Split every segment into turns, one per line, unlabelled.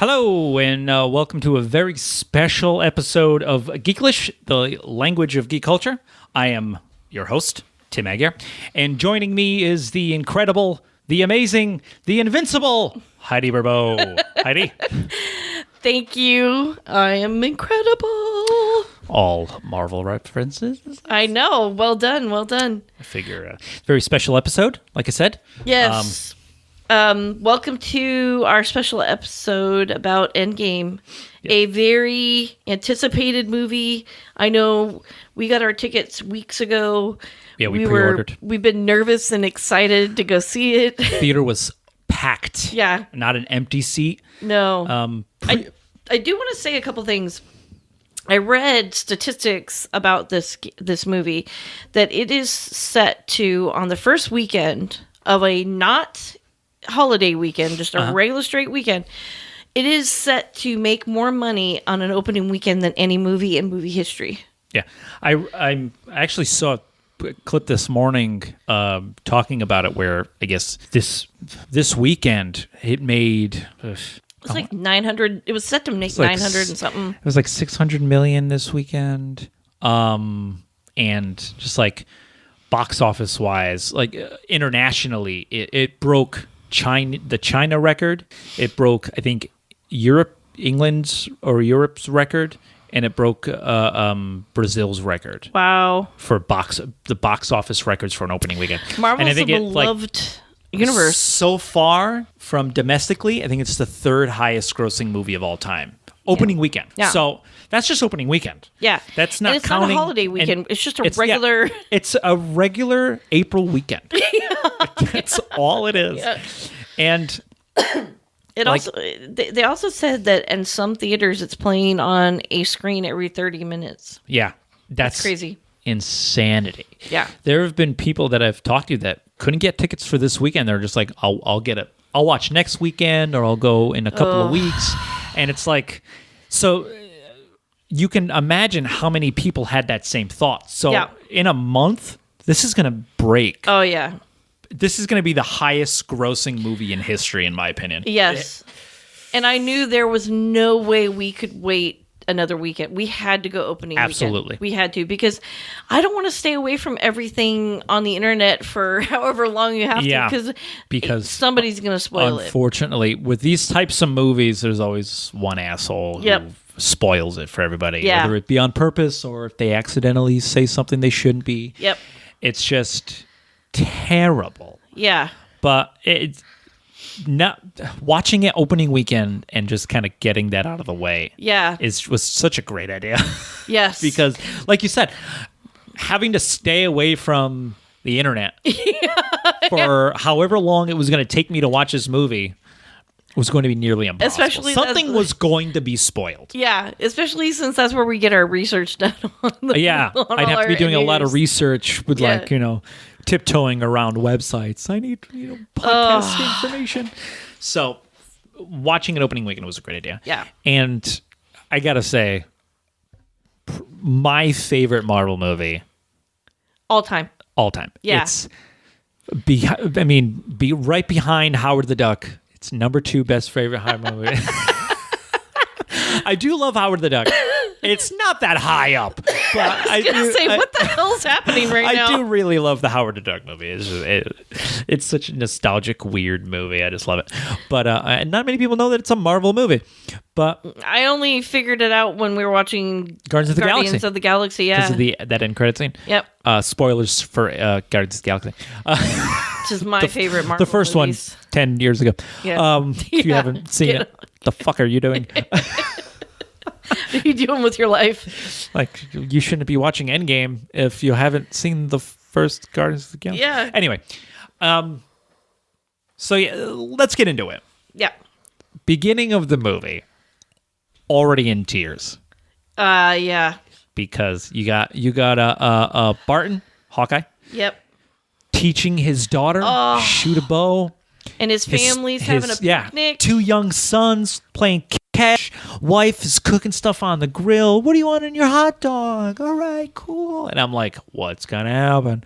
Hello, and welcome to a very special episode of Geek-lish, the language of geek culture. I am your host, Tim Aguirre, and joining me is the incredible, the amazing, the invincible Heidi Barbeau. Heidi?
Thank you. I am incredible.
All Marvel references.
I know. Well done. Well done.
I figure very special episode, like I said.
Yes. Welcome to our special episode about Endgame, a very anticipated movie. I know we got our tickets weeks ago.
Yeah, we pre-ordered.
We've been nervous and excited to go see it.
Theater was packed.
Yeah.
Not an empty seat.
No. I do want to say a couple things. I read statistics about this movie that it is set to, on the first weekend of a not holiday weekend, just a regular straight weekend, it is set to make more money on an opening weekend than any movie in movie history.
Yeah. I actually saw a clip this morning talking about it where I guess this weekend it made...
It was like 900. It was set to make 900 and something.
It was like 600 million this weekend. And just like box office wise, like internationally, it broke the China record. It broke, I think, Europe's record, and it broke Brazil's record.
Wow.
For the box office records for an opening weekend.
Marvel's a beloved universe.
So far from domestically, I think it's the third highest grossing movie of all time. Opening weekend. Yeah. So that's just opening weekend.
Yeah.
That's not
and it's
counting.
It's not a holiday weekend. It's just a regular.
Yeah, it's a regular April weekend. That's all it is. Yeah. And
they also said that in some theaters it's playing on a screen every 30 minutes.
Yeah. That's
crazy.
Insanity.
Yeah.
There have been people that I've talked to that couldn't get tickets for this weekend. They're just like, I'll get it. I'll watch next weekend, or I'll go in a couple of weeks. And it's like, so you can imagine how many people had that same thought. So in a month, this is going to break.
Oh, yeah.
This is going to be the highest grossing movie in history, in my opinion.
Yes. And I knew there was no way we could wait another weekend. We had to go opening
Absolutely.
weekend. We had to, because I don't want to stay away from everything on the internet for however long you have to, because somebody's going to spoil it.
Unfortunately, with these types of movies, there's always one asshole who spoils it for everybody, whether it be on purpose or if they accidentally say something they shouldn't be.
Yep.
It's just terrible.
Yeah.
But it's not watching it opening weekend and just kind of getting that out of the way.
Yeah.
Was such a great idea.
Yes.
Because like you said, having to stay away from the internet for however long it was going to take me to watch this movie was going to be nearly impossible.
Especially
something was going to be spoiled.
Yeah, especially since that's where we get our research done on
I'd have to be doing a lot of research with tiptoeing around websites. I need podcast information. So watching an opening weekend was a great idea.
Yeah.
And I got to say, my favorite Marvel movie.
All time. Yeah.
It's be right behind Howard the Duck. It's number 2 best favorite Howard movie. I do love Howard the Duck. It's not that high up. But
I was going to say, what the hell's happening right now?
I do really love the Howard the Duck movie. It's such a nostalgic, weird movie. I just love it. But not many people know that it's a Marvel movie. But
I only figured it out when we were watching
Guardians
of the Galaxy. Yeah.
Because of that end credit scene.
Yep.
Spoilers for Guardians of the Galaxy.
Which is my favorite Marvel
The first
movies.
one, 10 years ago.
Yeah.
If you haven't seen it, the fuck are you doing?
What are you doing with your life?
Like, you shouldn't be watching Endgame if you haven't seen the first Guardians of the Galaxy.
Yeah.
Anyway, so let's get into it.
Yeah.
Beginning of the movie, already in tears.
Yeah.
Because you got Barton, Hawkeye.
Yep.
Teaching his daughter shoot a bow.
And his family's having a picnic.
2 young sons playing catch. Wife is cooking stuff on the grill. What do you want in your hot dog? All right, cool. And I'm like, what's gonna happen?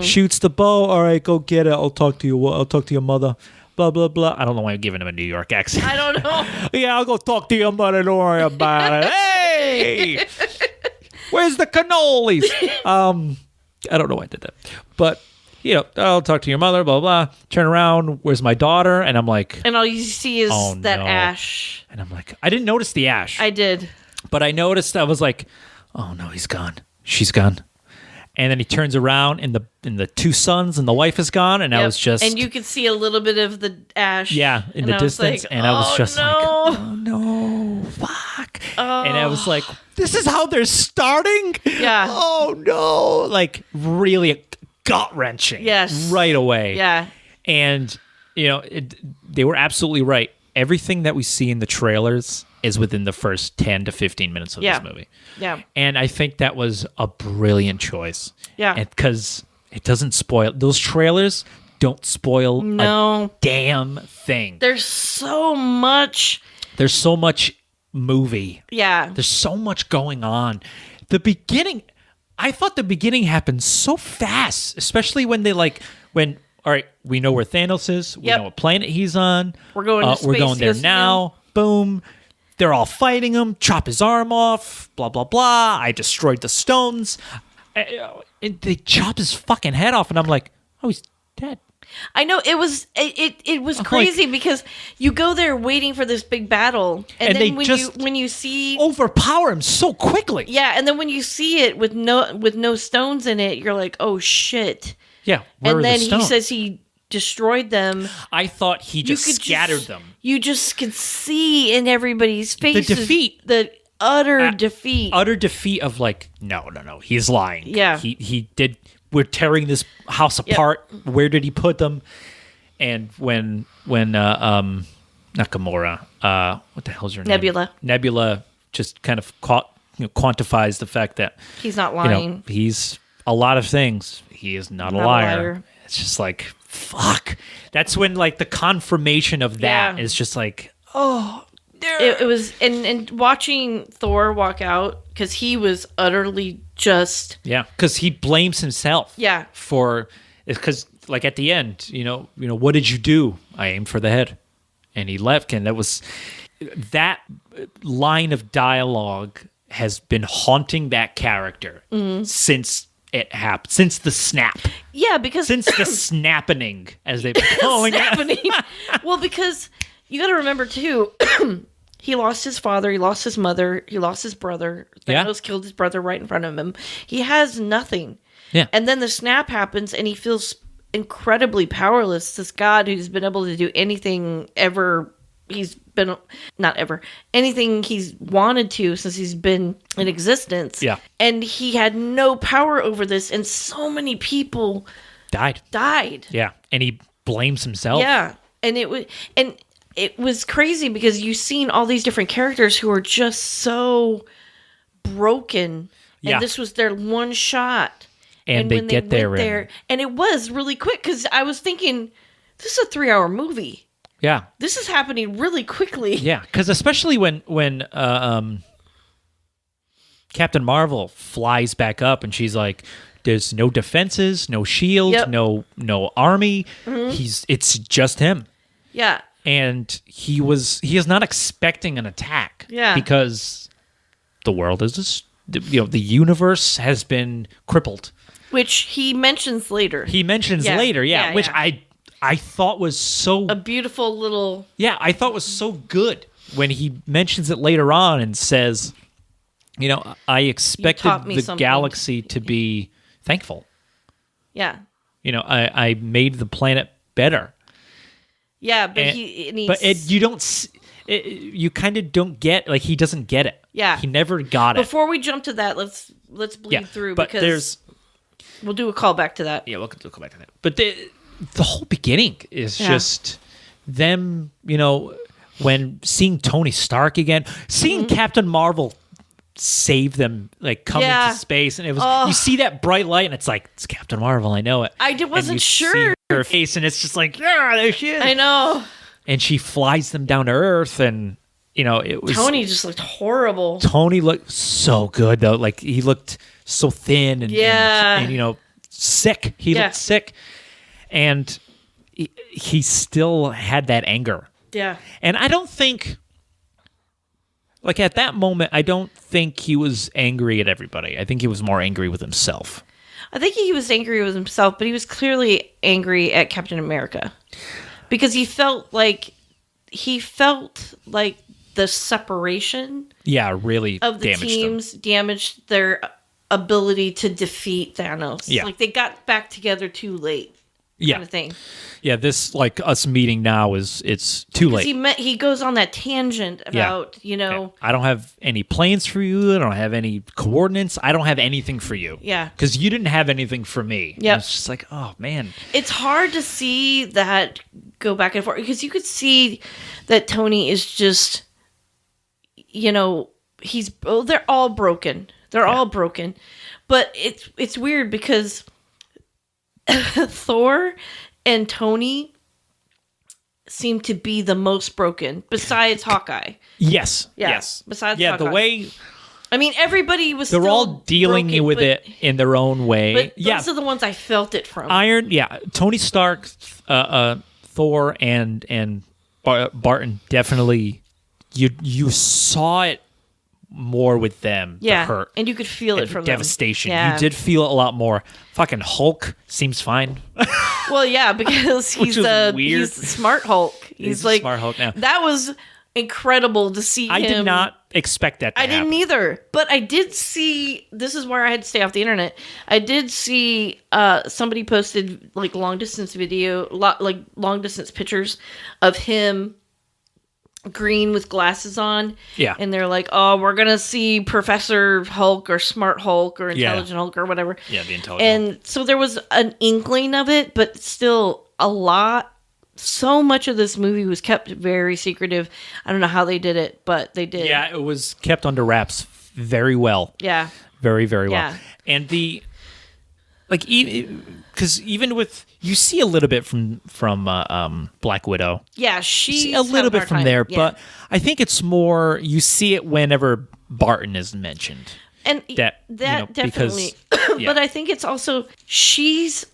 Shoots the bow. All right, go get it. I'll talk to you. I'll talk to your mother. blah, blah, blah. I don't know why I'm giving him a New York accent.
I don't know.
Yeah, I'll go talk to your mother. Don't worry about it. Hey, where's the cannolis? I don't know why I did that. But, I'll talk to your mother, blah, blah. Turn around. Where's my daughter? And I'm like...
And all you see is that
no.
ash.
And I'm like... I didn't notice the ash.
I did.
But I noticed, I was like, oh, no, he's gone. She's gone. And then he turns around, and the two sons and the wife is gone, and I was just...
And you could see a little bit of the ash.
Yeah, in the distance.
Like,
and I was just like,
no.
oh, no, fuck. And I was like, this is how they're starting?
Yeah.
Oh, no. Like, really gut-wrenching.
Yes.
Right away.
Yeah.
And, they were absolutely right. Everything that we see in the trailers is within the first 10 to 15 minutes of this movie.
Yeah.
And I think that was a brilliant choice.
Yeah.
Because it doesn't spoil. Those trailers don't spoil a damn thing.
There's so much
movie.
Yeah.
There's so much going on. I thought the beginning happened so fast, especially when all right, we know where Thanos is. We know what planet he's on.
We're going to space.
We're going there now. Boom. They're all fighting him. Chop his arm off. Blah, blah, blah. I destroyed the stones. And they chop his fucking head off. And I'm like, oh, he's dead.
I know. It was crazy because you go there waiting for this big battle. And then when you see...
overpower him so quickly.
Yeah. And then when you see it with no stones in it, you're like, oh, shit.
Yeah,
and then he says he destroyed them.
I thought he just scattered them.
You just could see in everybody's faces
the defeat,
the utter defeat,
of like, no, he's lying.
Yeah,
he did. We're tearing this house apart. Yep. Where did he put them? And when not Gamora, what the hell's her name? Nebula just kind of quantifies the fact that
he's not lying.
He's a lot of things. He is not a liar. It's just like, fuck. That's when like the confirmation of that is just like, oh.
It was, and watching Thor walk out, because he was utterly just...
Yeah, because he blames himself.
Yeah.
Because like at the end, what did you do? I aimed for the head. And he left, and that line of dialogue has been haunting that character since it happened, since the snap.
Yeah, because...
Since the snapping, as they've been calling it.
Well, because you got to remember, too, he lost his father, he lost his mother, he lost his brother. Thanos killed his brother right in front of him. He has nothing.
Yeah.
And then the snap happens, and he feels incredibly powerless. This god who's been able to do anything ever... anything he's wanted to since he's been in existence.
Yeah.
And he had no power over this, and so many people died.
Yeah. And he blames himself.
Yeah. And it was crazy because you've seen all these different characters who are just so broken. And this was their one shot.
And they get there.
And it was really quick because I was thinking, this is a 3-hour movie.
Yeah,
this is happening really quickly.
Yeah, because especially when Captain Marvel flies back up and she's like, "There's no defenses, no shield, no army. It's just him."
Yeah,
and he is not expecting an attack.
Yeah,
because the world is the universe has been crippled,
which he mentions later.
Yeah, which I thought was so...
A beautiful little...
Yeah, I thought was so good when he mentions it later on and says, I expected the galaxy to be thankful.
Yeah.
I made the planet better.
Yeah, but
you kind of don't get... Like, he doesn't get it.
Yeah.
He never got it.
Before we jump to that, let's bleed through,
but
because we'll do a call back to that.
Yeah, we'll do a call back to that. But the whole beginning is just them, when seeing Tony Stark again, seeing Captain Marvel save them, like come into space, and it was you see that bright light, and it's like, it's Captain Marvel, I know it.
I wasn't sure.
See her face, and it's just like, yeah, there she is.
I know.
And she flies them down to Earth, and it was
Tony just looked horrible.
Tony looked so good though, like he looked so thin and sick. He looked sick. And he still had that anger.
Yeah.
And I don't think, like at that moment, I don't think he was angry at everybody. I think he was more angry with himself.
I think he was angry with himself, but he was clearly angry at Captain America because he felt like the separation
really
of the
damaged
teams
them.
damaged their ability to defeat Thanos.
Yeah.
Like they got back together too late.
Yeah.
Kind of thing.
Yeah, this like us meeting now it's too late.
He goes on that tangent about,
I don't have any plans for you. I don't have any coordinates. I don't have anything for you.
Yeah.
Because you didn't have anything for me.
Yeah.
It's just like, oh man.
It's hard to see that go back and forth because you could see that Tony is just, they're all broken. They're all broken. But it's weird because Thor and Tony seem to be the most broken besides Hawkeye.
Yes.
Yeah,
Yes.
besides
the
Hawkeye.
way
I mean, everybody was
they're
still
all dealing
broken,
with it in their own way.
But those are the ones I felt it from.
Tony Stark, Thor, and Barton definitely. You saw it more with them. The hurt,
and you could feel it from
devastation.
them. Yeah.
You did feel it a lot more. Fucking Hulk seems fine.
Well, yeah, because he's a smart Hulk. He's like
a smart Hulk now.
That was incredible to see.
I did not expect that to happen.
I didn't either, but I did see. This is where I had to stay off the internet. I did see somebody posted like long distance pictures of him green with glasses on.
Yeah.
And they're like, oh, we're going to see Professor Hulk or Smart Hulk or Intelligent Hulk or whatever.
Yeah, the Intelligent
Hulk. So there was an inkling of it, but still so much of this movie was kept very secretive. I don't know how they did it, but they did.
Yeah, it was kept under wraps very well.
Yeah.
Very, very well.
Yeah.
And because even with, you see a little bit from Black Widow.
Yeah, she
a little bit from there,
yeah.
But I think it's more, you see it whenever Barton is mentioned.
And that definitely. Because, but I think it's also, she's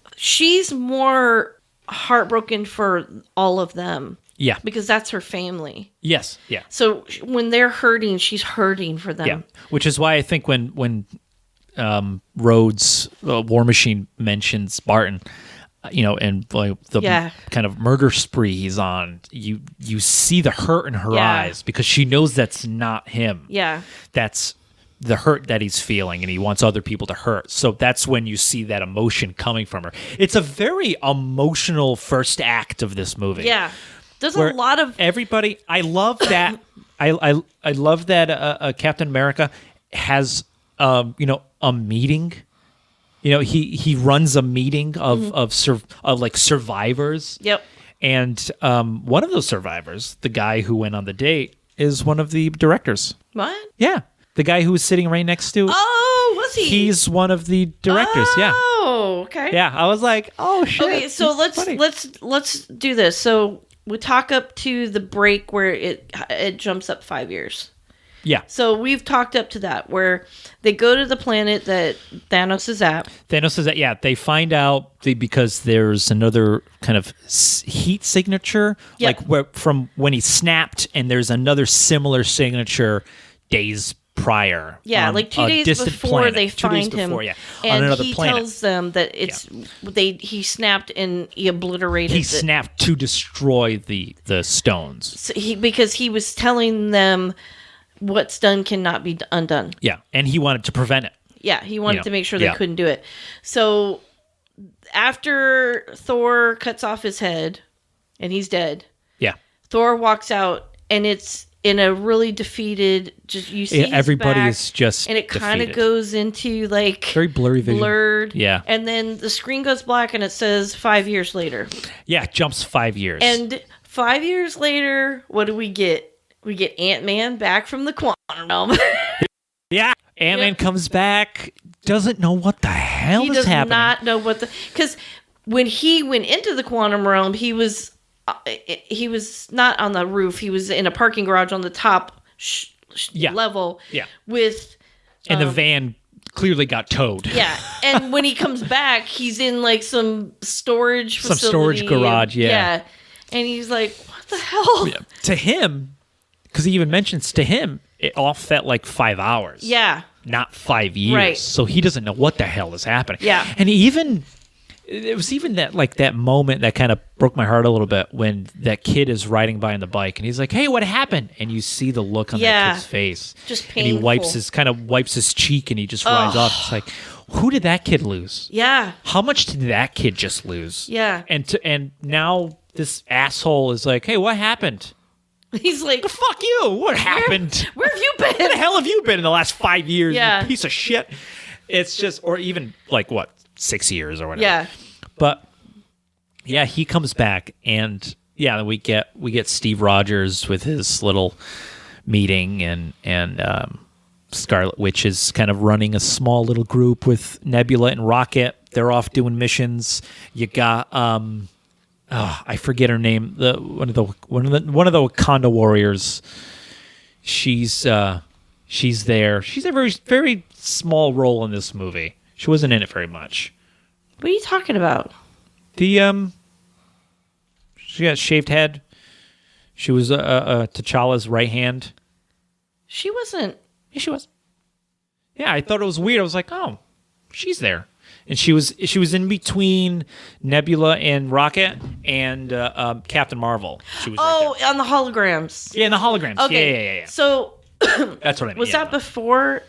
more heartbroken for all of them.
Yeah.
Because that's her family.
Yes, yeah.
So when they're hurting, she's hurting for them.
Yeah, which is why I think when Rhodes, War Machine, mentions Barton, and like the kind of murder spree he's on, you see the hurt in her eyes because she knows that's not him.
Yeah.
That's the hurt that he's feeling, and he wants other people to hurt. So that's when you see that emotion coming from her. It's a very emotional first act of this movie.
Yeah. There's a lot of
everybody. I love that. I love that Captain America has a meeting. He runs a meeting of survivors.
Yep.
And one of those survivors, the guy who went on the date, is one of the directors.
What?
Yeah, the guy who was sitting right next to.
Oh, was he?
He's one of the directors. Yeah.
Oh, okay.
Yeah, I was like, oh shit.
Okay, so let's do this. So we talk up to the break where it jumps up 5 years.
Yeah.
So we've talked up to that where they go to the planet that Thanos is at.
They find out because there's another kind of heat signature, like from when he snapped, and there's another similar signature days prior.
Yeah, like 2 days before they find him. And
on another
he
planet.
tells them that he snapped and he obliterated
He snapped to destroy the stones.
So because he was telling them what's done cannot be undone.
Yeah, and he wanted to prevent it.
Yeah, he wanted to make sure they couldn't do it. So after Thor cuts off his head and he's dead, Thor walks out and it's in a really defeated. Just you see,
everybody
back,
is just,
and it kind of goes into like
very blurry vision,
blurred.
Yeah,
and then the screen goes black and it says 5 years later.
Yeah, it jumps 5 years,
and 5 years later, what do we get? We get Ant-Man back from the quantum realm.
Yeah, Ant-Man comes back, doesn't know what the hell is happening. He does
not know because when he went into the quantum realm, he was not on the roof. He was in a parking garage on the top level.
Yeah,
with
and the van clearly got towed.
Yeah, and when he comes back, he's in like some storage facility.
Some storage garage, yeah.
And he's like, what the hell?
Yeah. To him, because he even mentions to him, it all felt like 5 hours.
Yeah.
Not 5 years.
Right.
So he doesn't know what the hell is happening.
Yeah.
And it was even that moment that kind of broke my heart a little bit when that kid is riding by on the bike and he's like, hey, what happened? And you see the look on that kid's face.
Just painful.
And he wipes his cheek and he just rides off. It's like, who did that kid lose?
Yeah.
How much did that kid just lose?
Yeah.
And now this asshole is like, hey, what happened?
He's like,
fuck you. What happened?
Where have you been?
Where the hell have you been in the last 5 years?
Yeah.
You piece of shit. It's just, or even like what, 6 years or whatever.
Yeah.
But yeah, he comes back and yeah, we get Steve Rogers with his little meeting and Scarlet Witch is kind of running a small little group with Nebula and Rocket. They're off doing missions. You got I forget her name. One of the Wakanda warriors. She's there. She's a very very small role in this movie. She wasn't in it very much.
What are you talking about?
She got shaved head. She was T'Challa's right hand.
She wasn't.
Yeah, she was. Yeah, I thought it was weird. I was like, oh, she's there. And she was in between Nebula and Rocket and Captain Marvel. She was right there.
On the holograms.
Yeah, in the holograms.
Okay.
Yeah.
So
that's what I mean.
Was that before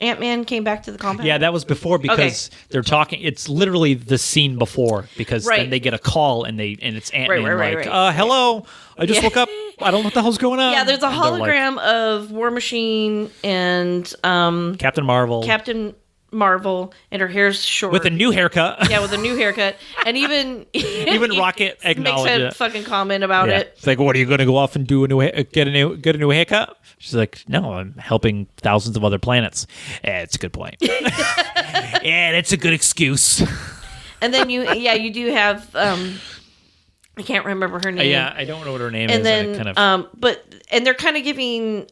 Ant-Man came back to the compound?
Yeah, that was before because they're talking. It's literally the scene before because then they get a call and it's Ant-Man
right.
hello, I just woke up. I don't know what the hell's going on.
Yeah, there's a hologram of War Machine and
Captain Marvel.
Captain Marvel, and her hair's short
with a new haircut.
Yeah, with a new haircut, and even
Rocket acknowledged
makes a
it.
Fucking comment about it.
It's like, what are you going to go off and do get a new haircut? She's like, no, I'm helping thousands of other planets. It's a good point. Yeah, that's a good excuse.
And then you do have I can't remember her name.
Yeah, I don't know what her name
and
is.
Then,
and then
they're kind of giving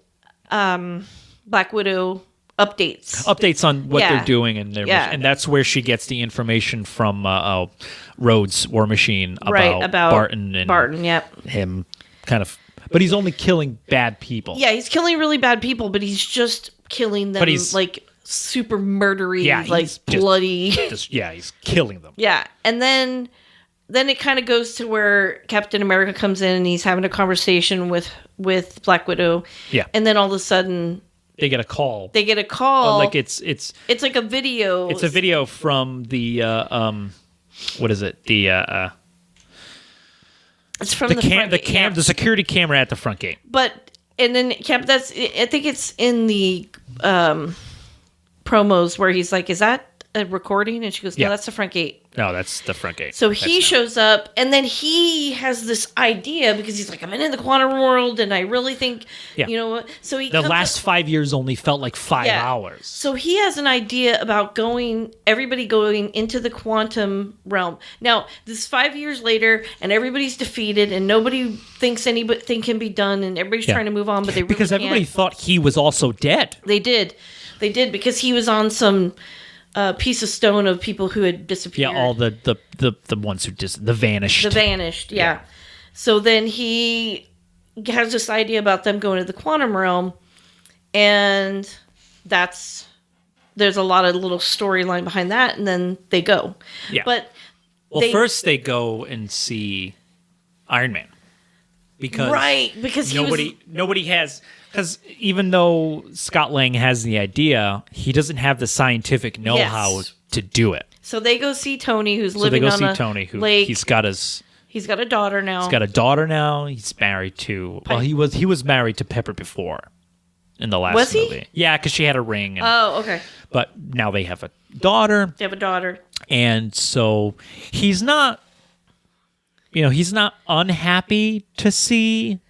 Black Widow updates on
what they're doing and and that's where she gets the information from Rhodes War Machine about Barton and him kind of, but he's only killing bad people.
Yeah, he's killing really bad people, but he's just killing them like super murdery, bloody.
He's killing them.
Yeah, and then it kind of goes to where Captain America comes in and he's having a conversation with Black Widow.
Yeah,
and then all of a sudden
they get a call.
Like
it's
like a video.
It's a video from the what is it?
It's from the
security camera at the front gate.
But and then I think it's in the promos where he's like, "Is that a recording?" And she goes, "No, that's the front gate."
No, that's the front gate.
So he shows up, and then he has this idea because he's like, "I'm in the quantum world, and I really think, So
the last 5 years only felt like 5 hours.
So he has an idea about everybody going into the quantum realm. Now, this is 5 years later, and everybody's defeated, and nobody thinks anything can be done, and everybody's trying to move on, but they really
because everybody thought he was also dead.
They did because he was on some piece of stone of people who had disappeared.
Yeah, all the ones who the vanished.
The vanished, yeah. So then he has this idea about them going to the quantum realm, and there's a lot of little storyline behind that, and then they go.
Yeah.
But
first they go and see Iron Man. Because nobody has. Because even though Scott Lang has the idea, he doesn't have the scientific know-how to do it.
So they go see Tony, who's living on a lake.
He's got a daughter now.
He's got a daughter now.
He's married to. Well, he was married to Pepper before, in the last movie. Yeah, because she had a ring.
Okay.
But now they have a daughter. And so he's not. He's not unhappy to see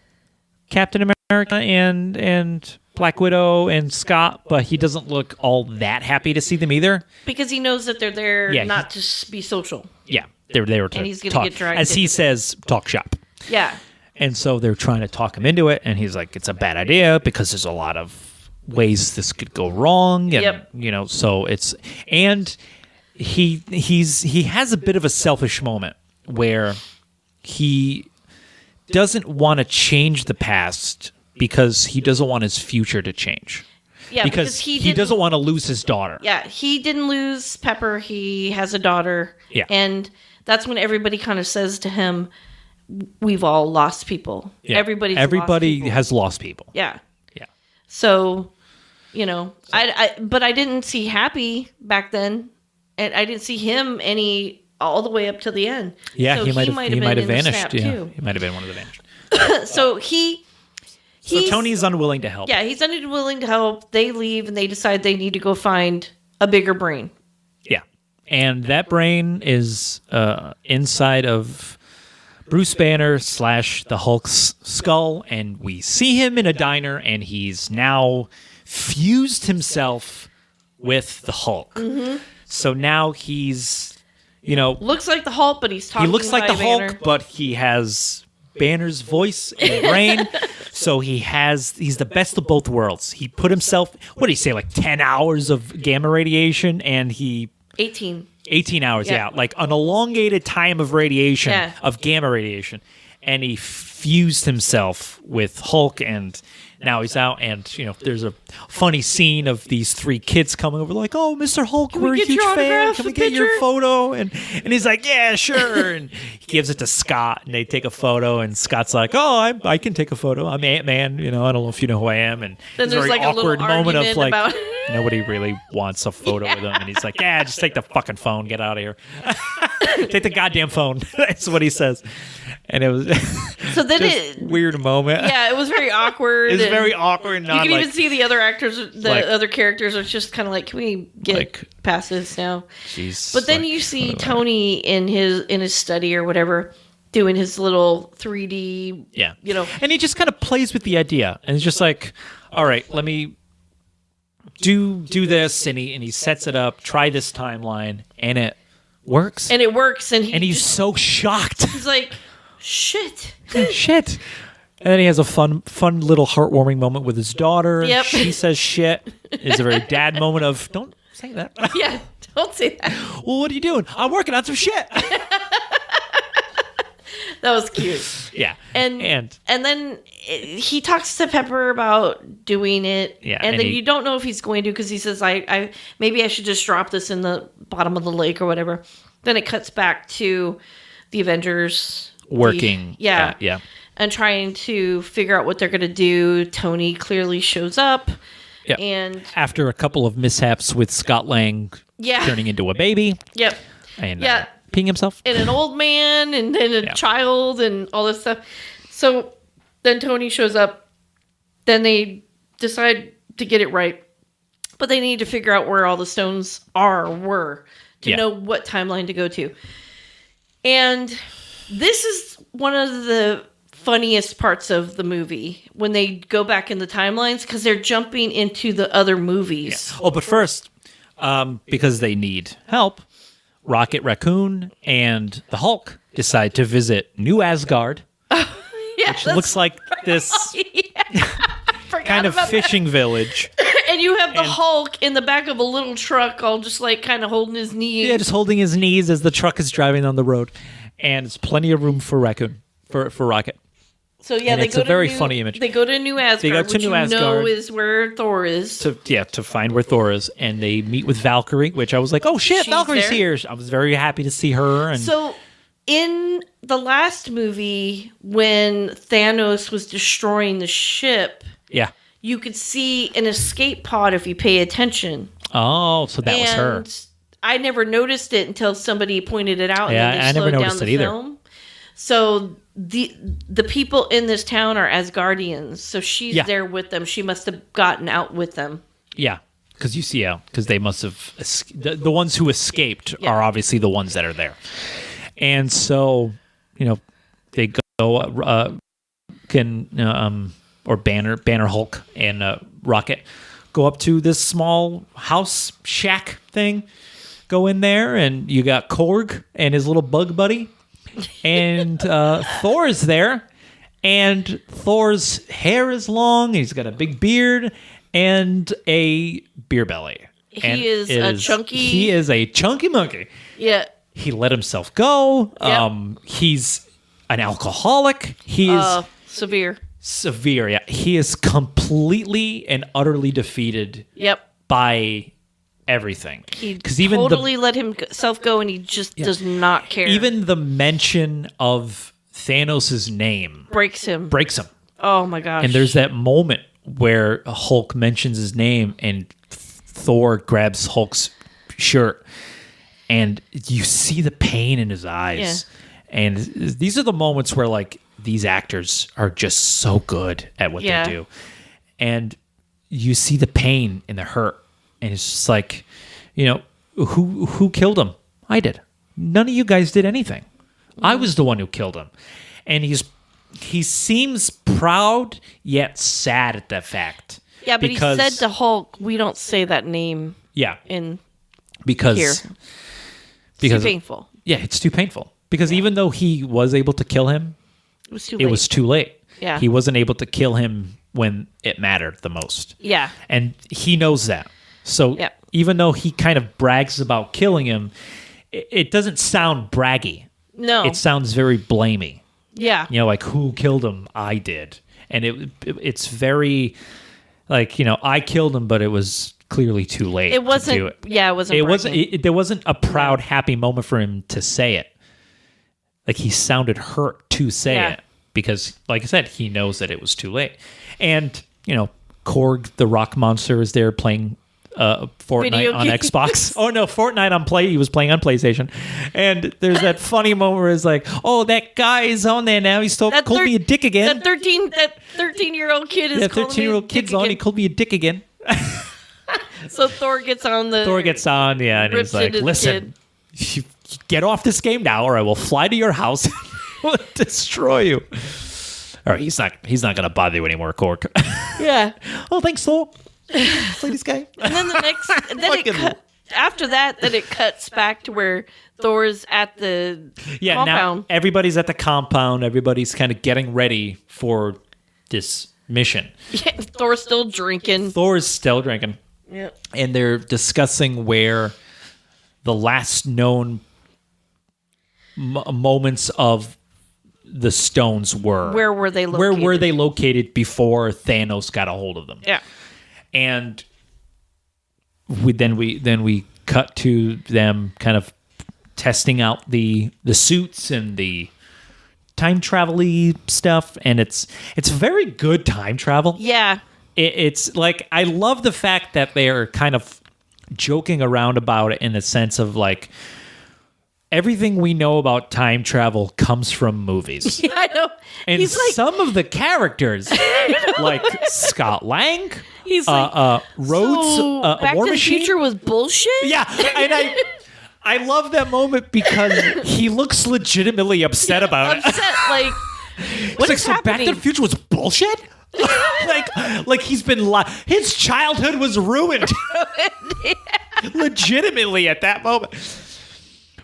Captain America and Black Widow and Scott, but he doesn't look all that happy to see them either.
Because he knows that they're there not to be social.
Yeah, they're there to
he's gonna
talk.
get dragged
as he says, talk shop.
Yeah.
And so they're trying to talk him into it, and he's like, it's a bad idea because there's a lot of ways this could go wrong, and
Yep.
so it's and he has a bit of a selfish moment where he doesn't want to change the past because he doesn't want his future to change.
Yeah,
because he doesn't want to lose his daughter.
Yeah, he didn't lose Pepper. He has a daughter.
Yeah.
And that's when everybody kind of says to him, we've all lost people.
Yeah.
Everybody
has lost people.
Yeah.
Yeah.
So, but I didn't see Happy back then. And I didn't see him all the way up to the end.
Yeah,
so
he might have vanished. Yeah,
too.
he might have been one of the vanished.
So
So Tony's unwilling to help.
Yeah, he's unwilling to help. They leave and they decide they need to go find a bigger brain.
Yeah. And that brain is inside of Bruce Banner / the Hulk's skull. And we see him in a diner, and he's now fused himself with the Hulk. Mm-hmm. So now he's,
looks like the Hulk, but he's talking.
He looks like the
Banner.
Hulk, but he has Banner's voice and brain. So he's the best of both worlds. He put himself, what did he say, like 10 hours of gamma radiation, and
18
hours, yeah. Like an elongated time of radiation,
Yeah.
of gamma radiation. And he fused himself with Hulk, and now he's out. And, there's a funny scene of these three kids coming over like, oh, Mr. Hulk, we're a
get
huge
your
fan.
autograph,
Can we
a
get your
picture?"
photo? And he's like, yeah, sure. And he gives it to Scott, and they take a photo. And Scott's like, oh, I can take a photo. I'm Ant-Man. I don't know if you know who I am. And
Then
it's a
there's
very
like a little
awkward moment of
argument
like,
about-
nobody really wants a photo with him. And he's like, yeah, just take the fucking phone. Get out of here. Take the goddamn phone. That's what he says. And it was
So then
just weird moment.
Yeah, it was very awkward.
It's
and
very awkward.
You
Not
can
like,
even see the other actors,
like-
other characters are just kind of like, can we get
Like-
past this now?
Jeez,
But then
like,
you see
whatever.
Tony in his study or whatever, doing his little 3D.
Yeah.
And
he just kind of plays with the idea, and it's just like, all right, let me do this, and he sets it up. Try this timeline, and it works.
it works, and
He's so shocked.
he's like, shit.
Shit. And then he has a fun little heartwarming moment with his daughter.
Yep.
She says shit. It's a very dad moment of, don't say that.
Yeah, don't say that.
Well, what are you doing? I'm working on some shit.
That was cute.
Yeah.
And then he talks to Pepper about doing it.
Yeah,
And
and
then
he-
you don't know if he's going to, because he says, I maybe I should just drop this in the bottom of the lake or whatever. Then it cuts back to the Avengers
Working.
Yeah.
Yeah.
And trying to figure out what they're going to do. Tony clearly shows up.
Yeah.
And
After a couple of mishaps with Scott Lang
Yeah.
turning into a baby
yep.
and
Yeah.
peeing himself.
And an old man and then a
Yeah.
child and all this stuff. So then Tony shows up. Then they decide to get it right. But they need to figure out where all the stones were to
Yeah.
know what timeline to go to. And this is one of the funniest parts of the movie when they go back in the timelines, because they're jumping into the other movies.
Oh, but first, because they need help, Rocket Raccoon and the Hulk decide to visit New Asgard,
Yeah,
which looks like this
Forgot
kind of
about that.
fishing village.
And you have the Hulk in the back of a little truck, all just like kind of holding his knee.
Yeah, just holding his knees as the truck is driving on the road. And it's plenty of room for Raccoon, for Rocket.
So yeah,
And
they
it's
go
a
to
very
New-
funny image.
They go to New Asgard,
They go to
which
New
you know
Asgard.
is where Thor is.
To find where Thor is. And they meet with Valkyrie, which I was like, oh shit,
She's
Valkyrie's
there.
here. I was very happy to see her. And
So in the last movie, when Thanos was destroying the ship,
yeah.
you could see an escape pod if you pay attention.
Oh, so that was her.
I never noticed it until somebody pointed it out.
Yeah,
and then they
I never
slowed down
noticed
the
it either.
film. So the people in this town are Asgardians. So she's
Yeah.
there with them. She must have gotten out with them.
Yeah, because you see, because they must have the ones who escaped
Yeah.
are obviously the ones that are there, and so they go or Banner Hulk and Rocket go up to this small house shack thing, go in there, and you got Korg and his little bug buddy, and Thor is there. And Thor's hair is long. He's got a big beard. and a beer belly.
He is a chunky.
He is a chunky monkey.
Yeah.
He let himself go.
Yep.
He's an alcoholic. He is
severe.
Yeah. He is completely and utterly defeated.
Yep.
By everything.
He totally let himself go, and he just does not care.
Even the mention of Thanos' name
breaks him. Oh my gosh.
And there's that moment where Hulk mentions his name and Thor grabs Hulk's shirt and you see the pain in his eyes. Yeah. And these are the moments where like these actors are just so good at what they do. And you see the pain and the hurt. And it's just like, you know, who killed him? I did. None of you guys did anything. I was the one who killed him. And he seems proud yet sad at that fact.
Yeah, but he said to Hulk, "We don't say that name."
Yeah,
because it's too painful.
Yeah, it's too painful because even though he was able to kill him, it was too late.
Yeah,
he wasn't able to kill him when it mattered the most.
Yeah,
and he knows that. So even though he kind of brags about killing him, it doesn't sound braggy.
No,
it sounds very blamey.
Yeah,
you know, like who killed him? I did, and it's very like, you know, I killed him, but it was clearly too late.
It wasn't.
To do it.
Yeah, it wasn't.
It wasn't. There wasn't a proud, happy moment for him to say it. Like he sounded hurt to say it because, like I said, he knows that it was too late. And you know, Korg, the rock monster, is there playing Fortnite on Xbox. Oh no, Fortnite on Play. He was playing on PlayStation, and there's that funny moment where it's like, "Oh, that guy is on there now. He's called me a dick again."
That 13-year-old kid is.
Yeah, 13-year-old kid's on. He called me a dick again.
So Thor gets on.
And he's like, "Listen, you get off this game now, or I will fly to your house and will destroy you." All right, he's not gonna bother you anymore, Korg.
Yeah.
Oh, thanks, Thor. Play this guy.
And then after that, then it cuts back to where Thor's at the compound.
Now everybody's at the compound. Everybody's kind of getting ready for this mission.
Yeah, Thor's still drinking.
Yeah. And they're discussing where the last known moments of the stones were.
Where were they located?
Where were they located before Thanos got a hold of them?
Yeah.
And we cut to them kind of testing out the suits and the time travel-y stuff, and it's very good time travel.
Yeah.
It's like, I love the fact that they're kind of joking around about it in the sense of like, everything we know about time travel comes from movies.
Yeah, I know.
And some of the characters, like Scott Lang,
he's like,
Rhodes,
Back
War
to the
Machine.
Future was bullshit?
Yeah, and I love that moment because he looks legitimately upset about it.
Like, what is
happening? So Back to the Future was bullshit? like he's been his childhood was ruined.
Yeah.
Legitimately at that moment.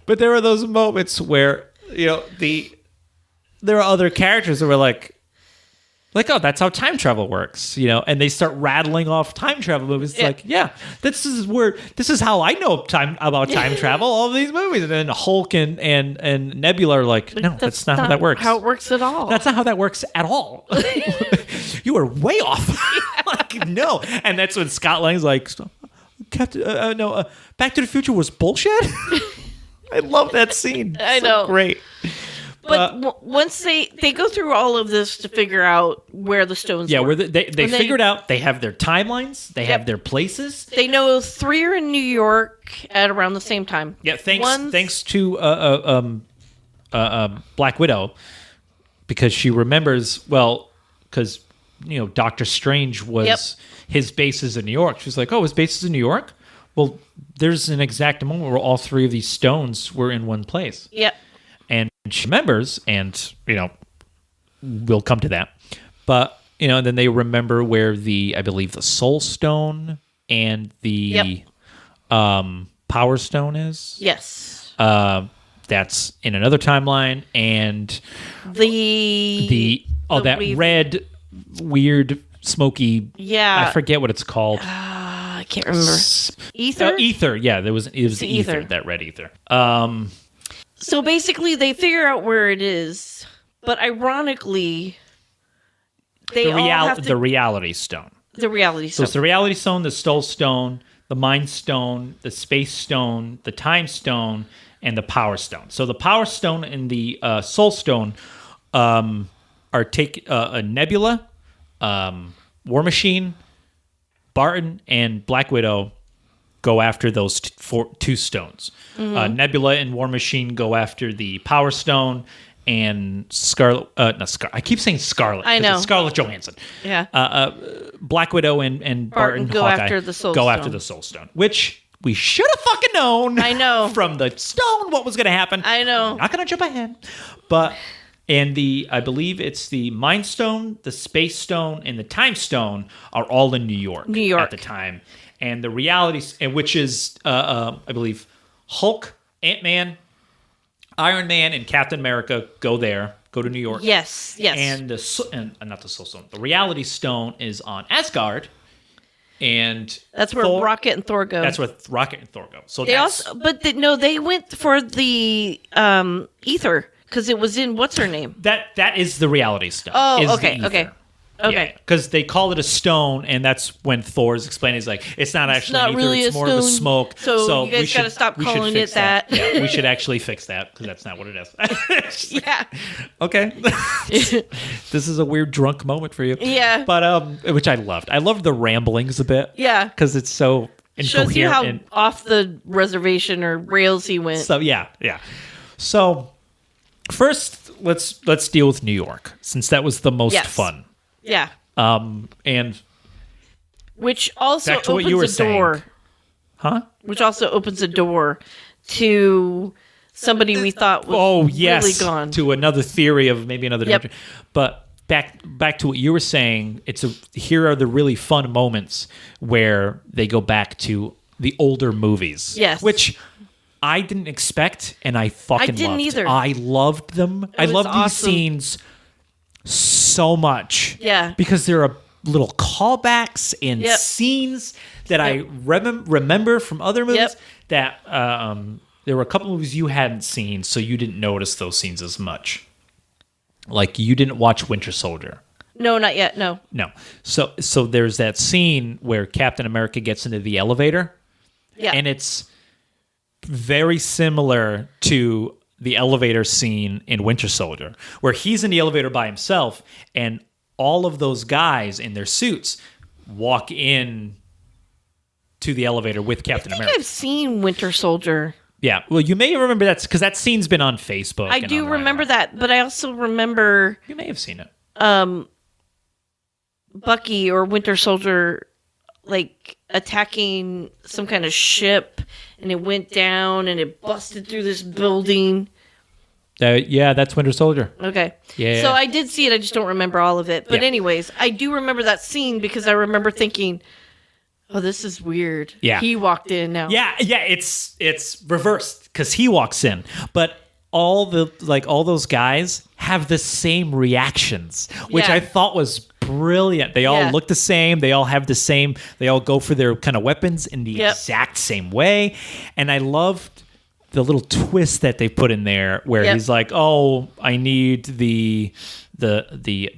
But there are those moments where, you know, there are other characters that were like, oh, that's how time travel works, you know, and they start rattling off time travel movies. It's like, yeah, this is how I know about time travel, all of these movies. And then Hulk and Nebula are like, no, that's not how that works.
How it works at all.
That's not how that works at all. You are way off. Like, no. And that's when Scott Lang's like, Back to the Future was bullshit. I love that scene.
I know.
Great.
But once they go through all of this to figure out where the stones were.
Where they figured out they have their timelines, they have their places.
They know 3 are in New York at around the same time.
Yeah, thanks to Black Widow, because she remembers, because, you know, Doctor Strange was his base is in New York. She's like, oh, his base is in New York? Well, there's an exact moment where all 3 of these stones were in one place.
Yep.
And she remembers, and, you know, we'll come to that. But, you know, and then they remember where I believe the Soul Stone and the Power Stone is.
Yes.
That's in another timeline. And that red, weird smoky.
Yeah.
I forget what it's called.
I can't remember. Ether?
Ether. Yeah, it was the ether. That red ether.
So basically, they figure out where it is, but ironically, they all have to...
The reality stone.
The reality
So
stone.
it's the reality stone, the soul stone, the mind stone, the space stone, the time stone, and the power stone. So the power stone and the soul stone are a Nebula, War Machine, Barton, and Black Widow go after those two stones. Nebula and War Machine go after the Power Stone, and Scarlet. I keep saying Scarlet.
I know.
It's Scarlett Johansson.
Yeah.
Black Widow and Barton
go
Hawkeye
after the Soul
go
Stone.
after the Soul Stone, which we should have fucking known.
I know.
From the stone what was going to happen.
I know.
Not going to jump ahead, but. And I believe it's the Mind Stone, the Space Stone, and the Time Stone are all in New York. At the time. And the reality, which is, I believe, Hulk, Ant-Man, Iron Man, and Captain America go to New York.
Yes.
And not the Soul Stone. The Reality Stone is on Asgard. And
that's where Rocket and Thor go.
That's where Rocket and Thor go. So
they went for the ether. Because it was in what's her name?
That is the reality stone.
Oh, okay.
Because they call it a stone, and that's when Thor's explaining. He's like, it's not actually an ether;
really
it's more of a smoke.
So you guys got to stop calling it that.
Yeah, we should actually fix that because that's not what it is.
Yeah.
Okay. This is a weird drunk moment for you.
Yeah.
But which I loved. I loved the ramblings a bit.
Yeah.
Because it's so incoherent.
Shows you how off the reservation or rails he went.
So yeah. So. First, let's deal with New York, since that was the most fun.
Yeah.
And
which also
back to what
opens
you were
a door.
saying. Huh?
Which also opens a door to somebody we thought was really gone.
To another theory of maybe another dimension. But back to what you were saying, here are the really fun moments where they go back to the older movies.
Yes.
Which I didn't expect, and I fucking loved.
I didn't either.
I loved them. I loved these scenes so much.
Yeah.
Because there are little callbacks and scenes that I remember from other movies that there were a couple movies you hadn't seen, so you didn't notice those scenes as much. Like, you didn't watch Winter Soldier.
No, not yet. No.
So there's that scene where Captain America gets into the elevator.
Yeah.
And it's very similar to the elevator scene in Winter Soldier, where he's in the elevator by himself, and all of those guys in their suits walk in to the elevator with Captain America.
I've seen Winter Soldier.
Yeah, well, you may remember that because that scene's been on Facebook.
I do remember that, but I also remember...
You may have seen it.
Bucky or Winter Soldier, like, attacking some kind of ship, and it went down, and it busted through this building.
Yeah, that's Winter Soldier.
Okay.
Yeah.
So I did see it, I just don't remember all of it. But
Yeah.
anyways, I do remember that scene because I remember thinking, oh, this is weird.
Yeah.
He walked in now.
Yeah, it's reversed because he walks in, but all those guys have the same reactions, which
Yeah.
I thought was brilliant. They all look the same. They all have the same. They all go for their kind of weapons in the exact same way, and I loved the little twist that they put in there where he's like, "Oh, I need the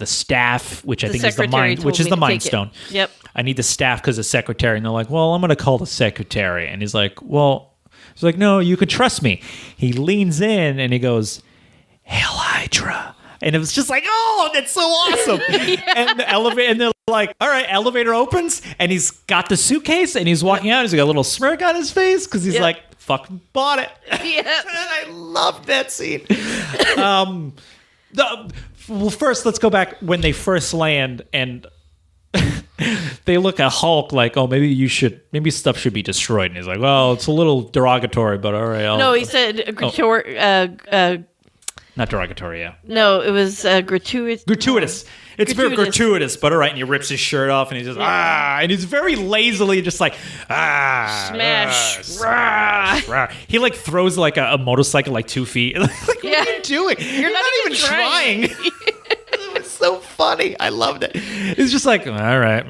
staff, which I think is the mind, which is the Mind Stone.
Yep.
I need the staff because the secretary." And they're like, "Well, I'm going to call the secretary." And he's like, he's like, "No, you could trust me." He leans in and he goes, "Hail Hydra." And it was just like, oh, that's so awesome. And the elevator, and they're like, all right, elevator opens, and he's got the suitcase, and he's walking out. He's got a little smirk on his face because he's like, fucking bought it.
Yeah.
And I love that scene. Well, first, let's go back when they first land, and they look at Hulk like, oh, maybe stuff should be destroyed. And he's like, well, it's a little derogatory, but all right.
No, he said
not derogatory, yeah.
No, it was gratuitous.
Gratuitous. It's very gratuitous, but all right. And he rips his shirt off, and he's just, and he's very lazily just like,
smash.
Rah. He like throws like a motorcycle like 2 feet. Like, what are you doing?
You're not even
trying. It was so fun. funny. I loved it. It's just like, all right,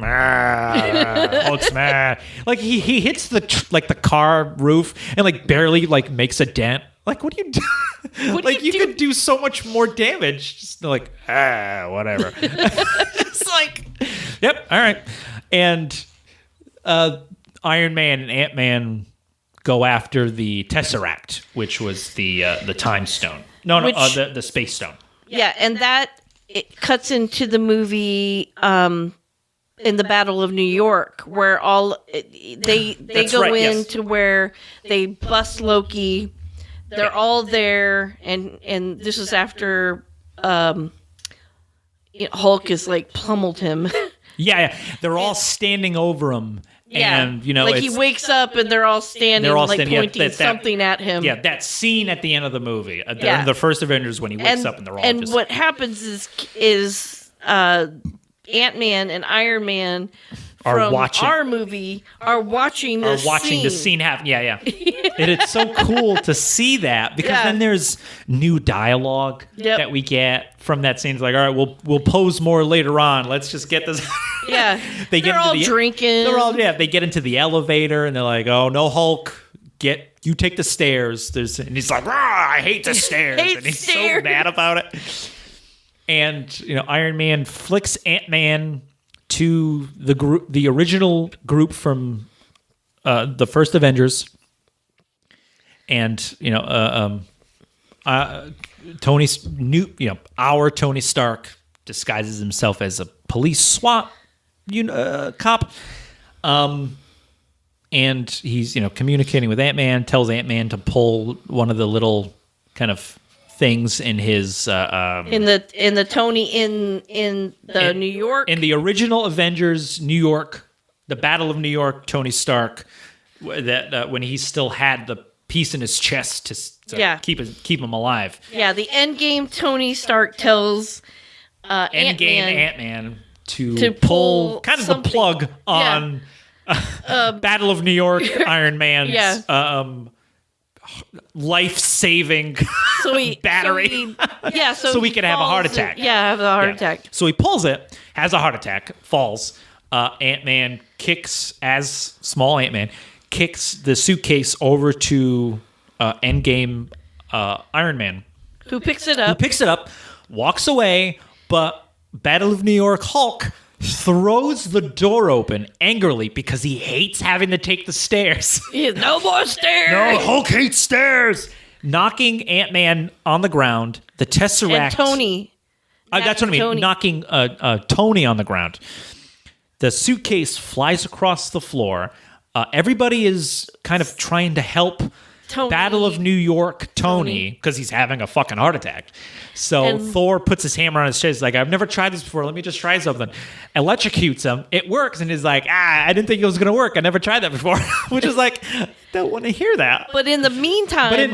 Hulk's mad. Like he hits the the car roof and like barely like makes a dent. Like, what do you do? Like, you could do so much more damage. Just like, whatever. It's like, yep, all right. And Iron Man and Ant-Man go after the Tesseract, which was the Time Stone. No, the Space Stone.
Yeah, and that it cuts into the movie in the Battle of New York, where they go into where they bust Loki. They're all there, and this is after Hulk is like pummeled him.
Yeah, they're all standing over him.
Yeah,
and
like he wakes up and they're all standing, pointing something at him.
Yeah, that scene at the end of the movie, the first Avengers, when he wakes up and they're all. And
what happens is Ant-Man and Iron Man from our movie are watching the
scene happen. Yeah. And it's so cool to see that, because then there's new dialogue that we get from that scene. It's like, all right, we'll pose more later on. Let's just get this.
Yeah, they're all drinking.
They get into the elevator and they're like, oh no, Hulk, you take the stairs. And he's like, I hate the stairs. And he's so mad about it. And Iron Man flicks Ant-Man to the original group from the first Avengers, and our Tony Stark disguises himself as a police SWAT cop, and he's communicating with Ant-Man, tells Ant-Man to pull one of the little kind of things in his in the New York, in the original Avengers New York, the Battle of New York, Tony Stark, that when he still had the piece in his chest to keep him alive. Yeah, the Endgame Tony Stark tells Ant-Man to pull kind of the plug on Battle of New York Iron Man's life-saving battery. So he can have a heart attack. Have a heart attack. So he pulls it, has a heart attack, falls. Ant-Man small Ant-Man kicks the suitcase over to Endgame Iron Man, who picks it up, walks away, but Battle of New York Hulk throws the door open angrily because he hates having to take the stairs. No more stairs. No, Hulk hates stairs. Knocking Ant-Man on the ground. The Tesseract. And Tony. That's what I mean. Knocking Tony on the ground. The suitcase flies across the floor. Everybody is kind of trying to help Battle of New York Tony, because he's having a fucking heart attack. So Thor puts his hammer on his chest. He's like, I've never tried this before. Let me just try something. Electrocutes him. It works. And he's like, I didn't think it was going to work. I never tried that before. Which is like, don't want to hear that. But in the meantime,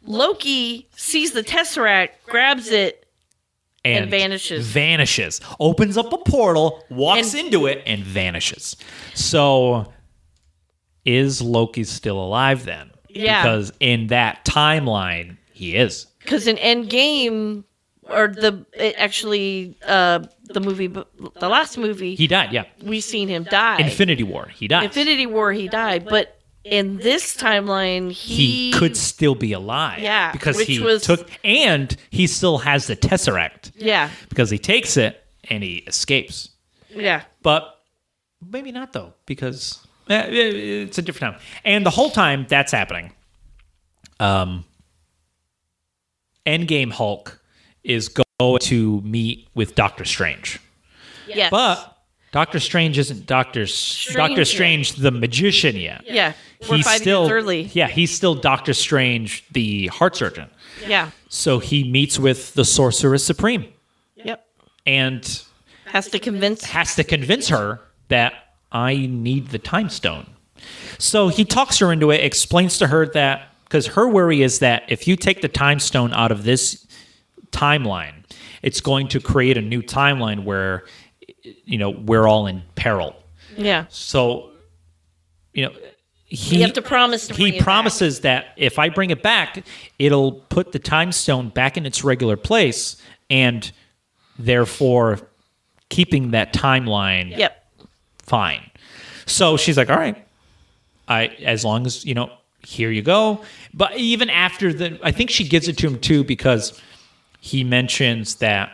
Loki sees the Tesseract, grabs it, and vanishes. Opens up a portal, walks into it, and vanishes. So is Loki still alive then? Yeah. Because in that timeline, he is. Because in Endgame, or the movie, the last movie, he died. Yeah, we've seen him die. Infinity War, he died. But in this timeline, he could still be alive. Yeah, because he still has the Tesseract. Yeah, because he takes it and he escapes. Yeah, but maybe not though, because it's a different time. And the whole time that's happening, Endgame Hulk is going to meet with Doctor Strange. Yes. But Doctor Strange isn't Doctor Strange the magician yet. Yeah. He's still Doctor Strange the heart surgeon. Yeah. So he meets with the Sorcerer Supreme. Yep. And has to convince her that I need the Time Stone. So he talks her into it, explains to her that, because her worry is that if you take the Time Stone out of this timeline, it's going to create a new timeline where, we're all in peril. Yeah. So, you have to promise to bring it back. He promises that if I bring it back, it'll put the Time Stone back in its regular place, and therefore keeping that timeline
Yep.
fine. So she's like, all right, as long as, here you go. But even after I think she gives it to him too, because he mentions that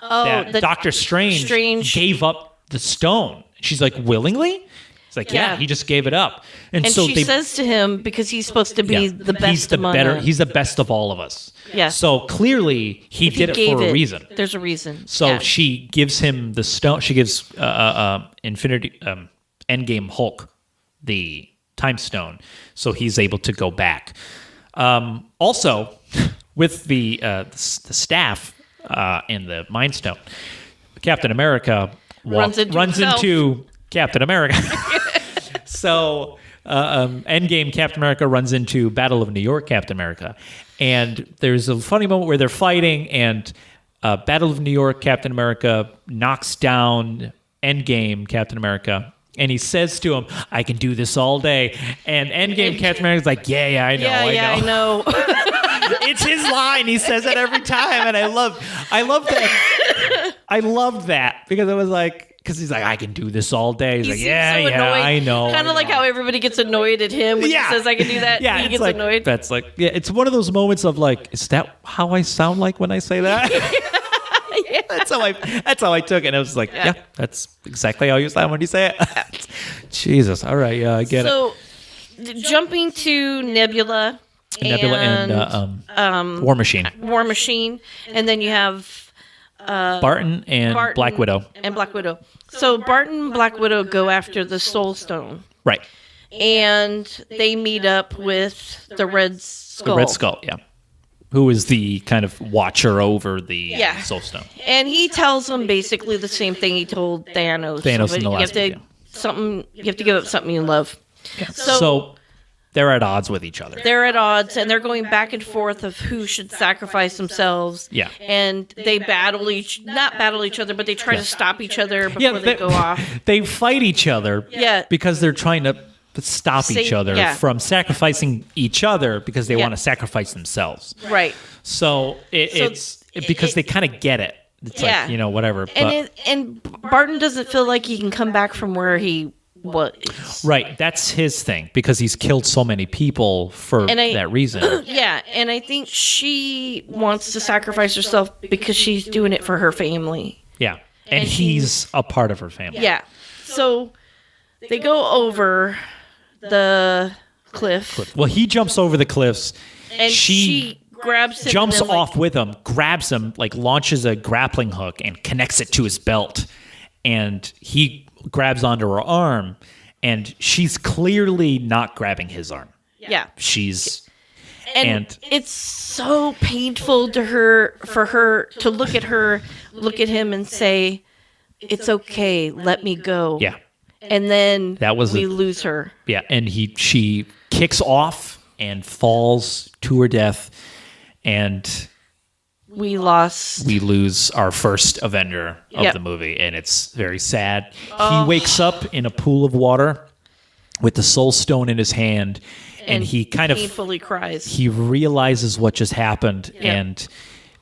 Doctor Strange gave up the stone. She's like, willingly? It's like, yeah, he just gave it up. And so
she says to him, because he's supposed to be the best
he's the best of all of us.
Yeah.
So clearly he did it for a reason.
There's a reason.
So she gives him the stone. She gives Endgame Hulk the time stone, so he's able to go back. Also, with the staff and the Mind Stone, Captain America runs into Captain America. So Endgame Captain America runs into Battle of New York Captain America, and there's a funny moment where they're fighting, and Battle of New York Captain America knocks down Endgame Captain America. And he says to him, "I can do this all day." And Endgame Captain America's like, "Yeah, I know." It's his line. He says it every time, and I love that. I loved that because it was like, because he's like, "I can do this all day." He's like,
so
annoyed. I know.
Kind of like how everybody gets annoyed at him when he says, "I can do that."
Yeah,
he gets annoyed.
That's like, it's one of those moments of like, is that how I sound like when I say that?
Yeah.
That's how I took it. And I was like, yeah, that's exactly how you sound when you say it. Jesus. All right. Yeah, I get it.
So, jumping to Nebula
and War Machine.
War Machine. And then you have
Barton and Black Widow.
So, Barton and Black Widow go after the Soul Stone.
Right.
And they meet up with the Red Skull.
The Red Skull, yeah. Who is the kind of watcher over the Soul Stone.
And he tells them basically the same thing he told Thanos.
In the last movie.
You have to give up something you love.
Yeah. So they're at odds with each other.
They're at odds, and they're going back and forth of who should sacrifice themselves.
Yeah.
And they not battle each other, but they try to stop each other before they go off.
They fight each other because they're trying to stop each other from sacrificing each other because they want to sacrifice themselves.
Right.
So it's because they kind of get it. It's like, whatever.
And Barton doesn't feel like he can come back from where he was.
Right. That's his thing because he's killed so many people for that reason.
Yeah. And I think she wants to sacrifice herself because she's doing it for her family.
Yeah. And he's a part of her family.
Yeah. So they go over the cliff.
Well, he jumps over the cliffs.
And she grabs him.
Jumps off with him, grabs him, like launches a grappling hook and connects it to his belt. And he grabs onto her arm. And she's clearly not grabbing his arm.
Yeah.
And
it's so painful for her to look at him and say, "It's okay, let me go."
Yeah.
And then we lose her.
Yeah, and she kicks off and falls to her death, and
we lose
our first Avenger of the movie, and it's very sad. He wakes up in a pool of water with the Soul Stone in his hand, and he kind of
painfully cries.
He realizes what just happened and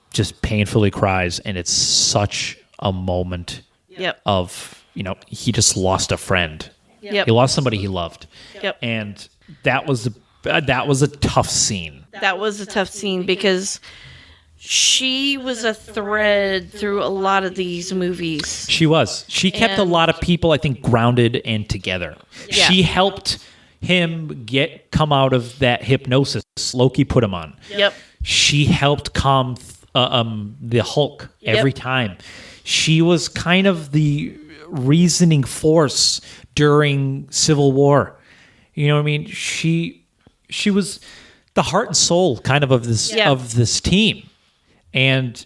just painfully cries, and it's such a moment of, he just lost a friend.
Yep.
He lost somebody he loved.
Yep.
And that was a tough scene.
That was a tough scene because she was a thread through a lot of these movies.
She was. She kept a lot of people, I think, grounded and together. Yeah. She helped him come out of that hypnosis Loki put him on.
Yep.
She helped calm the Hulk every time. She was kind of the reasoning force during Civil War. You know what I mean? She was the heart and soul kind of this team. And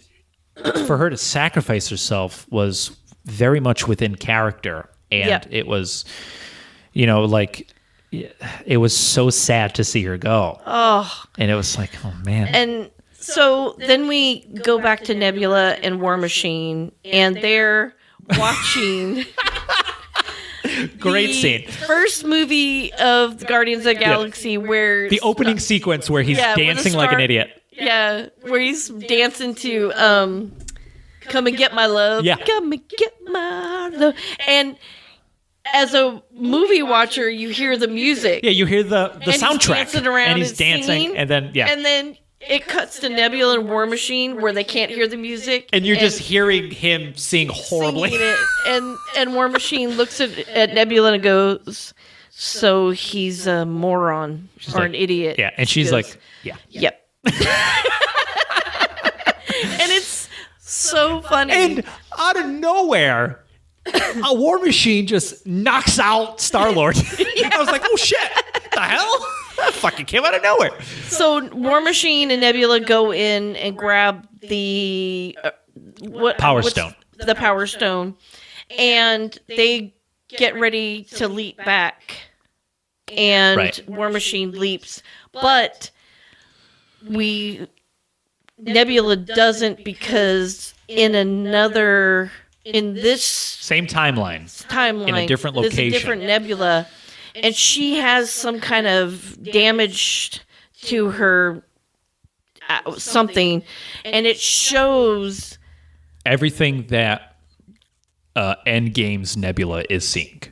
for her to sacrifice herself was very much within character. And it was, it was so sad to see her go.
Oh.
And it was like, oh man.
And so then we go back to Nebula and War Machine, and they're watching
great scene.
First movie of Guardians of the Galaxy where
the opening sequence where he's dancing like an idiot.
Yeah, where he's dancing to Come and get my love.
Yeah.
Come and get my love. And as a movie watcher, you hear the music.
Yeah, you hear the
and
soundtrack.
He's dancing around
and he's dancing.
singing,
And then,
it cuts to Nebula and War Machine where they can't hear the music.
And you're just hearing him sing horribly.
And War Machine looks at Nebula and goes, so he's a moron or an idiot.
Yeah, and she's like, yeah.
Yep. And it's so funny.
And out of nowhere, a War Machine just knocks out Star-Lord. I was like, oh shit, what the hell? That fucking came out of nowhere.
So War Machine and Nebula go in and grab the
Power Stone.
The Power Stone, and they get ready to leap back. And
Right.
War Machine leaps, but Nebula doesn't, because in this
Same timeline.
timeline,
In a different
there's
location.
a different Nebula, and she has some kind of damage to her something, and it shows
Everything that Endgame's Nebula is seeing.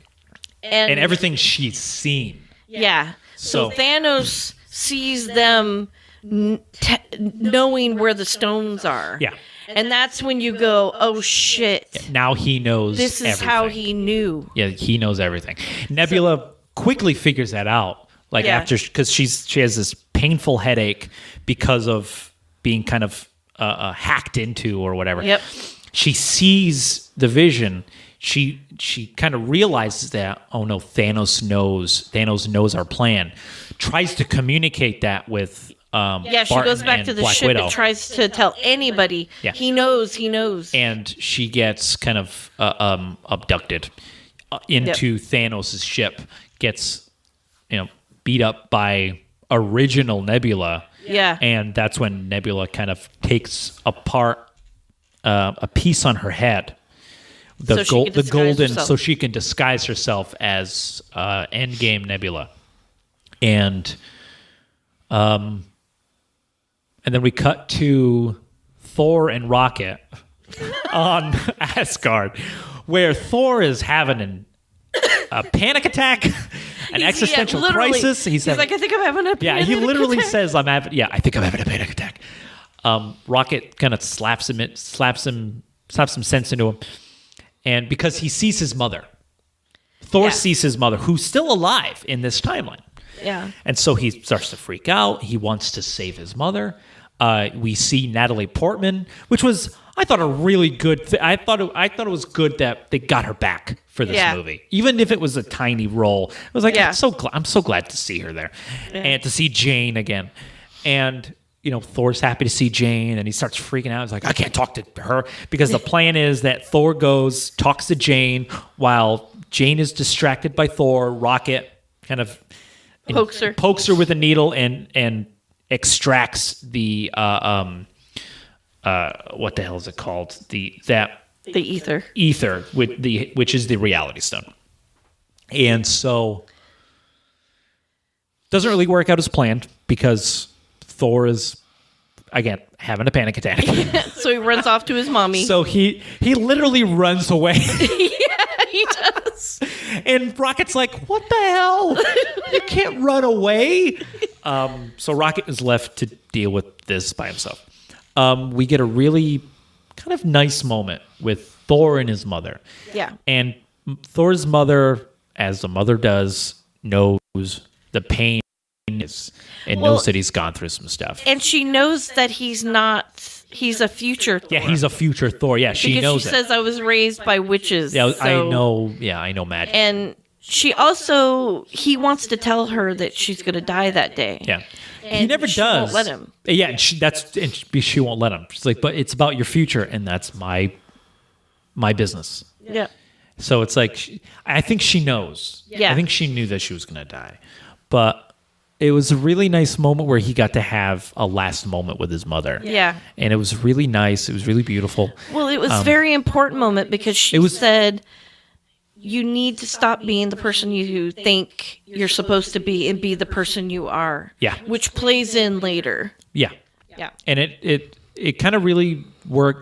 And everything she's seen.
Yeah. So
So-
Thanos sees them knowing where the stones are.
Yeah.
And that's when you go, oh shit.
Now he knows
This is
everything.
how he knew.
Yeah, he knows everything. Nebula quickly figures that out. Like
Yeah.
after, because she has this painful headache because of being kind of hacked into or whatever.
Yep.
She sees the vision. She kind of realizes that, oh no, Thanos knows our plan. Tries to communicate that with
Yeah, she
Barton
goes back
and
to the
Black
ship
Widow.
and tries to tell anybody.
Yeah.
He knows.
And she gets kind of abducted into Thanos' ship, gets beat up by original Nebula.
Yeah.
And that's when Nebula kind of takes apart a piece on her head.
So she can disguise herself.
So she can disguise herself as Endgame Nebula. And then we cut to Thor and Rocket on Asgard, where Thor is having a panic attack, an existential crisis. He's
like, I think I'm having a panic
he literally
attack.
says, I think I'm having a panic attack. Rocket kind of slaps some sense into him. And because he sees his mother, Thor sees his mother, who's still alive in this timeline.
Yeah.
And so he starts to freak out. He wants to save his mother. We see Natalie Portman, which was, I thought, a really good. I thought it was good that they got her back for this movie, even if it was a tiny role. I was like, I'm so glad to see her there, and to see Jane again. And Thor's happy to see Jane, and he starts freaking out. He's like, I can't talk to her, because the plan is that Thor talks to Jane while Jane is distracted by Thor. Rocket kind of pokes her with a needle and extracts the what the hell is it called? The ether which is the reality stone. And so doesn't really work out as planned, because Thor is again having a panic attack.
So he runs off to his mommy.
So he literally runs away.
Yeah, he does.
And Rocket's like, what the hell? You can't run away. So Rocket is left to deal with this by himself. We get a really kind of nice moment with Thor and his mother.
Yeah.
And Thor's mother, as the mother does, knows the pain is, and knows that he's gone through some stuff.
And she knows that he's a future Thor.
Yeah, he's a future Thor. Yeah, she knows
she
it.
says, I was raised by witches.
Yeah,
so.
I know magic.
And he wants to tell her that she's going to die that day.
Yeah.
And
he never
she
does.
won't let him.
Yeah, and she won't let him. She's like, but it's about your future, and that's my business.
Yeah.
So it's like, I think she knows.
Yeah.
I think she knew that she was going to die. But it was a really nice moment where he got to have a last moment with his mother.
Yeah.
And it was really nice. It was really beautiful.
Well, it was a very important moment, because she said, you need to stop being the person you think you're supposed to be and be the person you are.
Yeah.
Which plays in later.
Yeah.
Yeah.
And it it kind of really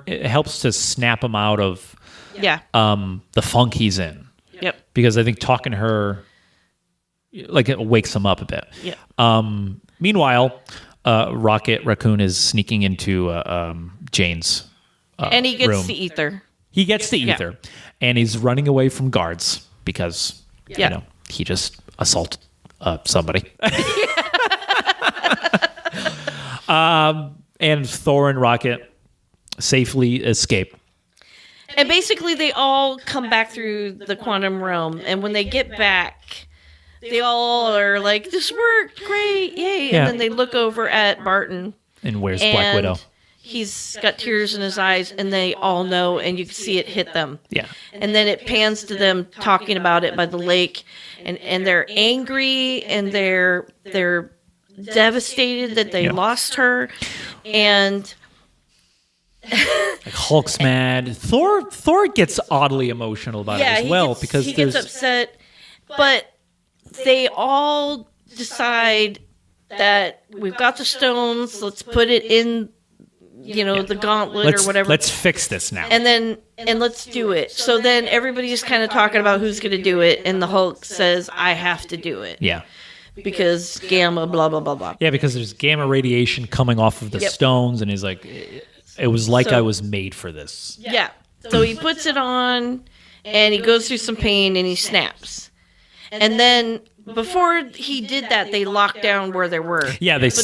it helps to snap him out of the funk he's in.
Yep.
Because I think talking to her, like, it wakes him up a bit.
Yeah.
Meanwhile, Rocket Raccoon is sneaking into Jane's
and he gets
room.
the ether.
He gets the ether, and he's running away from guards because he just assaulted somebody. And Thor and Rocket safely escape.
And basically, they all come back through the quantum realm, and when they get back, they all are like, "This worked, great, yay!"
Yeah.
And then they look over at Barton,
And where's Black Widow?
He's got tears in his eyes, and they all know, and you can see it hit them.
Yeah.
And then it pans to them talking about it by the lake, and they're angry, and they're devastated that they lost her, and
Like Hulk's mad. Thor gets oddly emotional about it as well because
he gets upset, but they all decide that we've got the stones. Let's put it in, the gauntlet or whatever.
Let's fix this now.
And let's do it. So then everybody's kind of talking about who's going to do it, and the Hulk says, "I have to do it."
Yeah.
Because gamma, blah blah blah blah.
Yeah, because there's gamma radiation coming off of the stones, and he's like, it was like I was made for this.
Yeah. So he puts it on, and he goes through some pain, and he snaps. And then before he did that, they locked down where they were.
Yeah, it is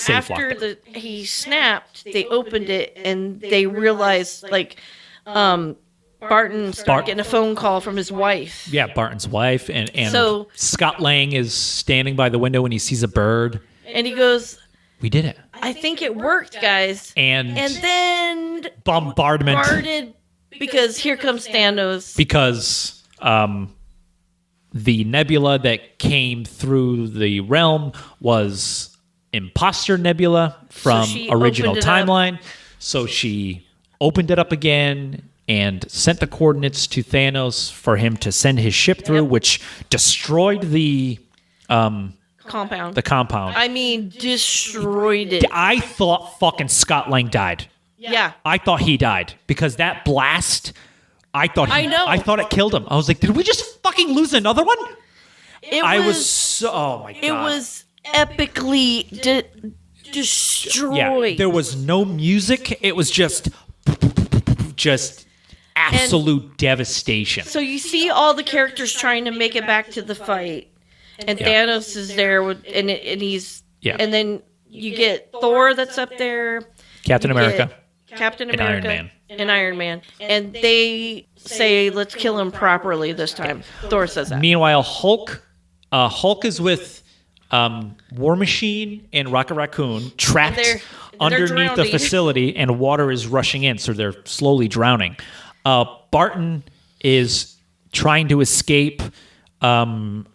safe locked.
After he snapped, they opened it, and they realized, Barton started getting a phone call from his wife.
Yeah, Barton's wife, and
so
Scott Lang is standing by the window when he sees a bird.
And he goes,
"We did it.
I think it worked, guys."
And
then
bombardment.
Because here comes Thanos.
Because the nebula that came through the realm was imposter nebula from original timeline. So she opened it up again and sent the coordinates to Thanos for him to send his ship through, which destroyed the
compound.
The compound.
I mean, destroyed it.
I thought fucking Scott Lang died.
Yeah.
I thought he died because that blast, I thought it killed him. I was like, did we just fucking lose another one? Oh my God.
It was epically destroyed.
Yeah, there was no music. It was just absolute devastation.
So you see all the characters trying to make it back to the fight, and Thanos is there and he's and then you get Thor that's up there,
Captain America,
and Iron Man, and they say, "Let's kill him properly this time." Thor says that.
Meanwhile, Hulk is with War Machine and Rocket Raccoon trapped underneath the facility, and water is rushing in, so they're slowly drowning. Barton is trying to escape Thanos's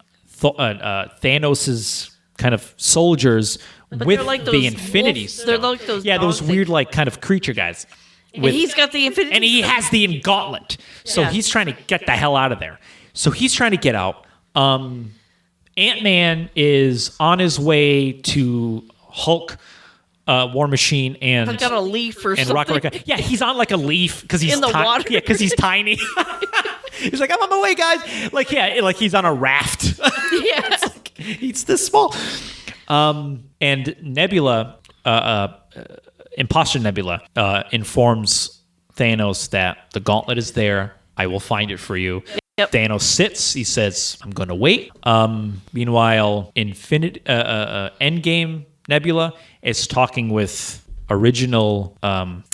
kind of soldiers with
like
the Infinity Stone.
They're like those
those weird kind of creature guys.
And he's got the Infinity
and he has the Gauntlet. So he's trying to get the hell out of there. So he's trying to get out. Ant-Man is on his way to Hulk, War Machine, and
got a leaf or something.
Rocket. Yeah, he's on like a leaf because he's
in the water.
Yeah, because he's tiny. He's like, I'm on my way, guys. Like he's on a raft.
Yeah,
he's this small. And Nebula, Imposter Nebula, informs Thanos that the gauntlet is there. I will find it for you.
Yep.
Thanos sits. He says, "I'm going to wait." Meanwhile, Endgame Nebula is talking with original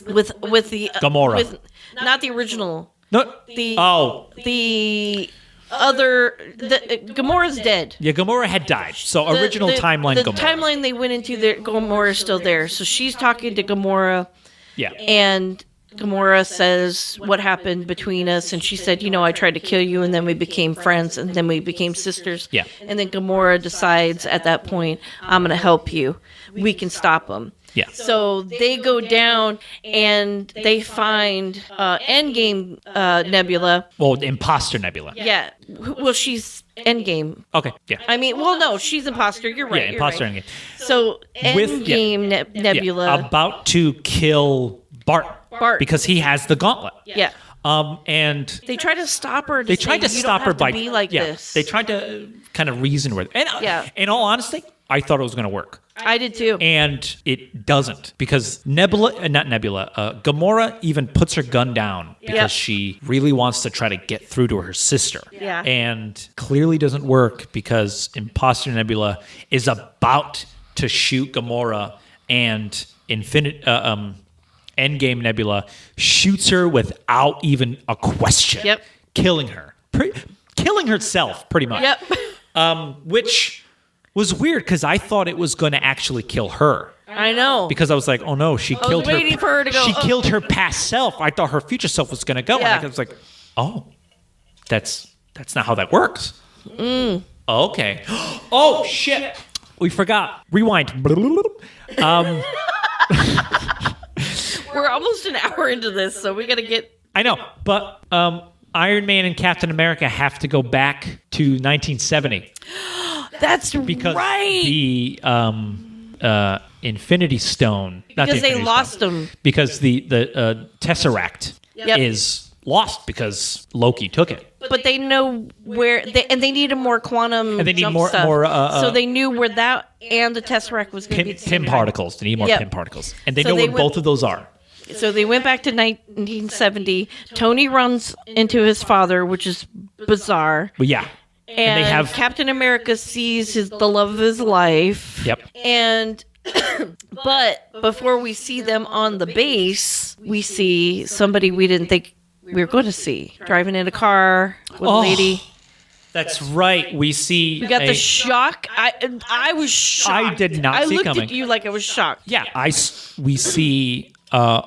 with the
Gamora.
Not the original.
No.
The other. Gamora's dead.
Yeah, Gamora had died. So original timeline.
The
Gamora.
timeline they went into, Gamora is still there. So she's talking to Gamora.
Yeah.
And Gamora says what happened between us, and she said, I tried to kill you, and then we became friends, and then we became sisters.
Yeah.
And then Gamora decides at that point, I'm going to help you. We can stop him.
Yeah.
So they go down and they find Endgame Nebula.
Well, Imposter Nebula.
Yeah. Well, she's Endgame.
Okay. Yeah.
I mean, well, no, she's Imposter. You're right.
Yeah, Imposter
You're right.
Endgame.
So Endgame Nebula.
Yeah, about to kill Bart. Because he has the gauntlet.
Yeah.
And
they try to stop her.
They tried to stop her by
be like this.
They tried to kind of reason with it. And in all honesty, I thought it was going to work.
I did too.
And it doesn't, because Gamora even puts her gun down because she really wants to try to get through to her sister.
Yeah.
And clearly doesn't work because Imposter Nebula is about to shoot Gamora, and Endgame Nebula shoots her without even a question.
Yep.
Killing her. Killing herself, pretty much.
Yep.
Which was weird because I thought it was going to actually kill her.
I know.
Because I was like, oh no, she killed her.
Waiting for her to go.
She killed her past self. I thought her future self was going to go.
Yeah.
And I was like, oh, that's not how that works. Okay. Oh shit. We forgot. Rewind.
We're almost an hour into this, so we got to get.
I know, but Iron Man and Captain America have to go back to 1970.
That's
because
right.
The Infinity Stone.
Because they lost them.
Because the Tesseract is lost because Loki took it.
But they know where, they needed more quantum.
And they need
jump
more.
stuff.
So
they knew where that and the Tesseract was going to be.
Pym particles. They need more Pym particles, and they know where both of those are.
So they went back to 1970. Tony runs into his father, which is bizarre.
But yeah.
And they have Captain America sees the love of his life.
Yep.
And but before we see them on the base, we see somebody we didn't think we were going to see driving in a car with a lady.
That's right. We see.
We got the shock. I was shocked.
I did not see coming.
I looked at you like I was shocked.
Yeah. We see. A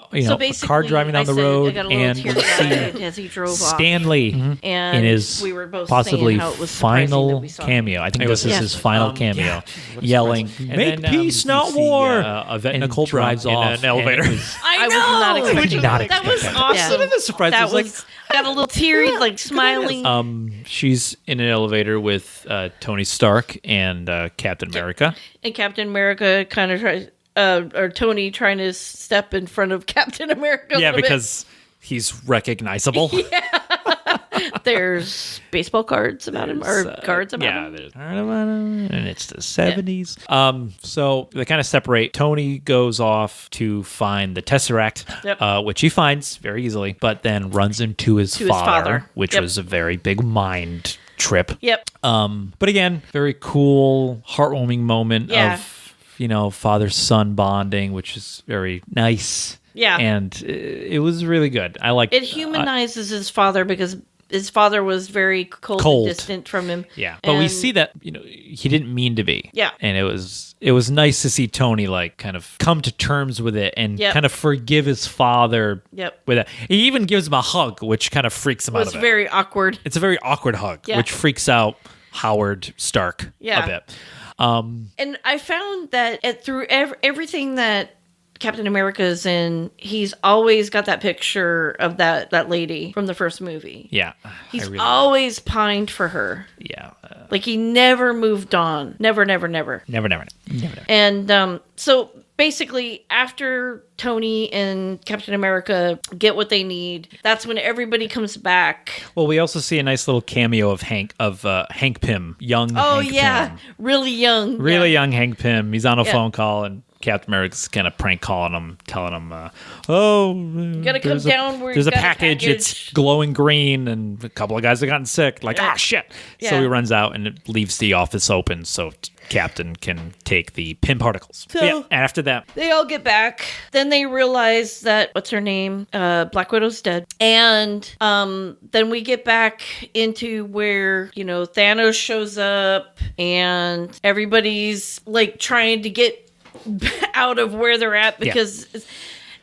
car driving down the road, and we see
as he drove
Stanley
and
in his
we were both
possibly
how it was
final cameo. I think this is his final cameo, yelling, "Make peace, not war."
Nicole
drives off
in an elevator.
I was not expecting that.
That was awesome.
Yeah.
Surprise.
That was got a little teary, like smiling.
She's in an elevator with Tony Stark and Captain America.
And Captain America kind of tries. Or Tony trying to step in front of Captain America.
Yeah, because he's recognizable.
There's baseball cards about him, or cards about him.
Yeah, and it's the 70s. So they kind of separate. Tony goes off to find the Tesseract, which he finds very easily, but then runs into his father, which was a very big mind trip.
Yep.
But again, very cool, heartwarming moment of father-son bonding, which is very nice.
Yeah.
And it was really good. I liked
it. Humanizes his father because his father was very cold. And distant from him.
Yeah. But we see that, he didn't mean to be.
Yeah.
And it was nice to see Tony kind of come to terms with it and kind of forgive his father with it. He even gives him a hug, which kind of freaks him out a bit.
It's very awkward.
It's a very awkward hug, which freaks out Howard Stark a bit.
And I found that through everything that Captain America is in, he's always got that picture of that lady from the first movie.
Yeah.
He's always pined for her.
Yeah.
Like he never moved on. Never.
Never.
And so basically, after Tony and Captain America get what they need, that's when everybody comes back.
Well, we also see a nice little cameo of Hank Pym, young.
Oh
Hank
Pym. Really young,
young Hank Pym. He's on a phone call and Captain America's kind of prank calling him, telling him, you
gotta come down.
There's a package. It's glowing green, and a couple of guys have gotten sick. Like, shit. Yeah. So he runs out and it leaves the office open so Captain can take the Pym particles. So after that,
they all get back. Then they realize that, what's her name? Black Widow's dead. And then we get back into where, Thanos shows up and everybody's like trying to get out of where they're at because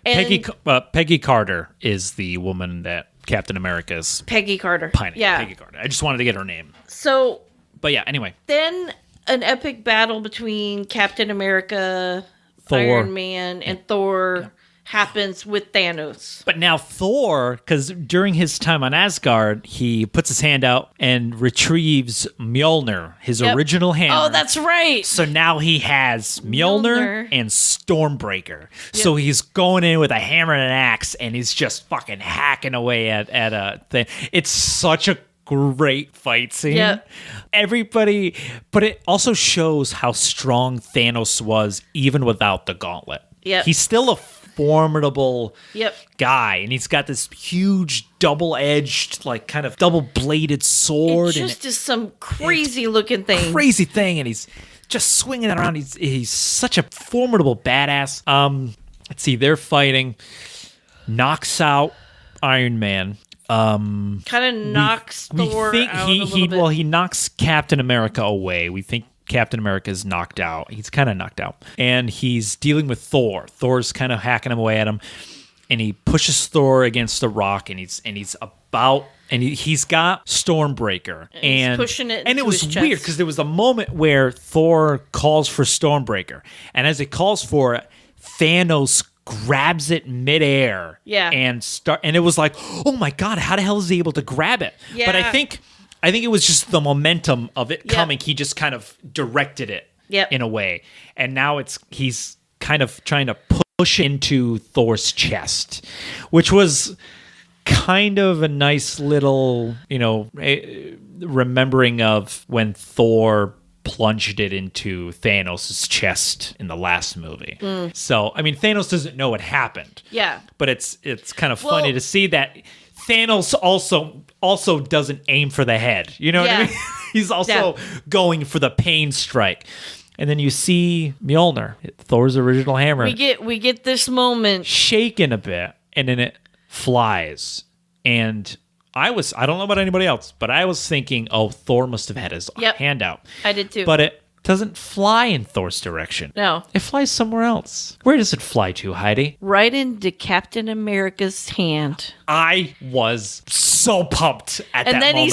And
Peggy Carter is the woman that Captain America's
Peggy Carter.
pining.
Yeah.
Peggy Carter. I just wanted to get her name.
So
But yeah, anyway.
then an epic battle between Captain America,
Thor.
Iron Man, and Thor happens with Thanos.
But now Thor, because during his time on Asgard, he puts his hand out and retrieves Mjolnir, his original hammer.
Oh, that's right.
So now he has Mjolnir and Stormbreaker. So he's going in with a hammer and an axe, and he's just fucking hacking away at a thing. It's such a great fight scene.
Yep.
Everybody, but it also shows how strong Thanos was even without the gauntlet.
Yep.
He's still a formidable
Yep.
guy, and he's got this huge double-edged, like kind of double-bladed sword.
It just is some crazy looking thing.
Crazy thing, and he's just swinging it around. He's such a formidable badass. Let's see, they're fighting. Knocks out Iron Man.
Kind of knocks Thor out a little bit.
Well, he knocks Captain America away. We think Captain America is knocked out. He's kind of knocked out. And he's dealing with Thor. Thor's kind of hacking him away at him. And he pushes Thor against the rock, and he's got Stormbreaker. And
he's pushing it
and it
into
was
his
weird
chest.
because there was a moment where Thor calls for Stormbreaker. And as he calls for it, Thanos grabs it midair.
Yeah.
And it was like, oh my God, how the hell is he able to grab it?
Yeah.
But I think it was just the momentum of it
Yep.
coming. He just kind of directed it
Yep.
in a way. And now he's kind of trying to push into Thor's chest, which was kind of a nice little, remembering of when Thor plunged it into Thanos' chest in the last movie. So, I mean, Thanos doesn't know what happened.
Yeah.
But it's kind of funny to see that Thanos also doesn't aim for the head. You know what I mean? He's also going for the pain strike. And then you see Mjolnir, Thor's original hammer,
We get this moment
shaken a bit, and then it flies. And I don't know about anybody else, but I was thinking, oh, Thor must have had his hand out.
I did too.
But it doesn't fly in Thor's direction.
No.
It flies somewhere else. Where does it fly to, Heidi?
Right into Captain America's hand.
I was so pumped at that moment.
And then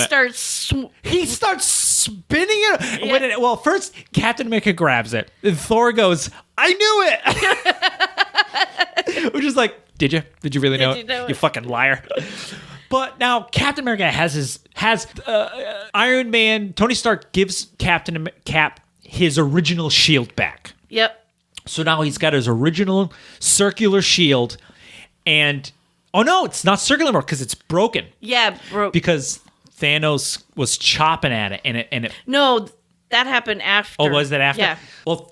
he starts spinning it. Well, first, Captain America grabs it. And Thor goes, I knew it! Which is like, did you? Did you really know it? You fucking liar. But now Captain America has Iron Man. Tony Stark gives Cap his original shield back.
Yep.
So now he's got his original circular shield, and oh no, it's not circular anymore because it's broken.
Yeah, broke.
Because Thanos was chopping at it, and it.
No, that happened after.
Oh, was that after?
Yeah.
Well,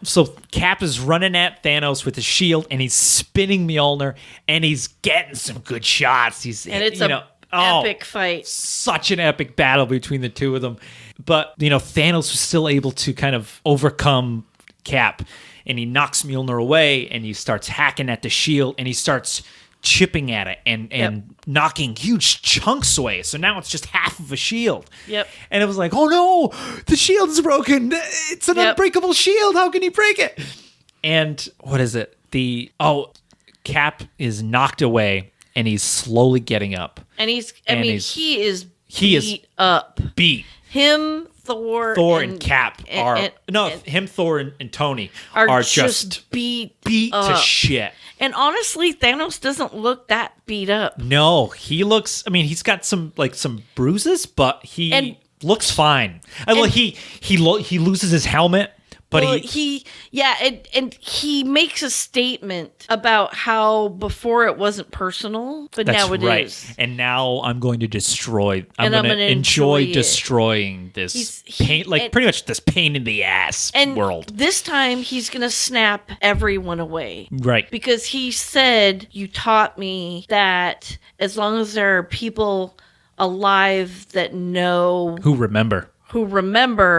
so Cap is running at Thanos with his shield, and he's spinning Mjolnir, and he's getting some good shots.
And it's an epic fight.
Such an epic battle between the two of them. But, Thanos was still able to kind of overcome Cap, and he knocks Mjolnir away, and he starts hacking at the shield, and he starts chipping at it and knocking huge chunks away. So now it's just half of a shield.
Yep.
And it was like, oh no, the shield's broken. It's an unbreakable shield. How can he break it? And what is it? Cap is knocked away, and he's slowly getting up.
And he is beat up.
Beat.
Him, Thor,
and Cap Thor, and Tony are just
beat
to shit.
And honestly, Thanos doesn't look that beat up.
No, he looks. I mean, he's got some bruises, but he looks fine. He loses his helmet, but
he makes a statement about how before it wasn't personal, but now it is.
And now I'm going to destroy. I'm going to enjoy destroying this pain, pretty much this pain in the ass world.
This time he's going to snap everyone away,
right?
Because he said, "You taught me that as long as there are people alive that know
who remember."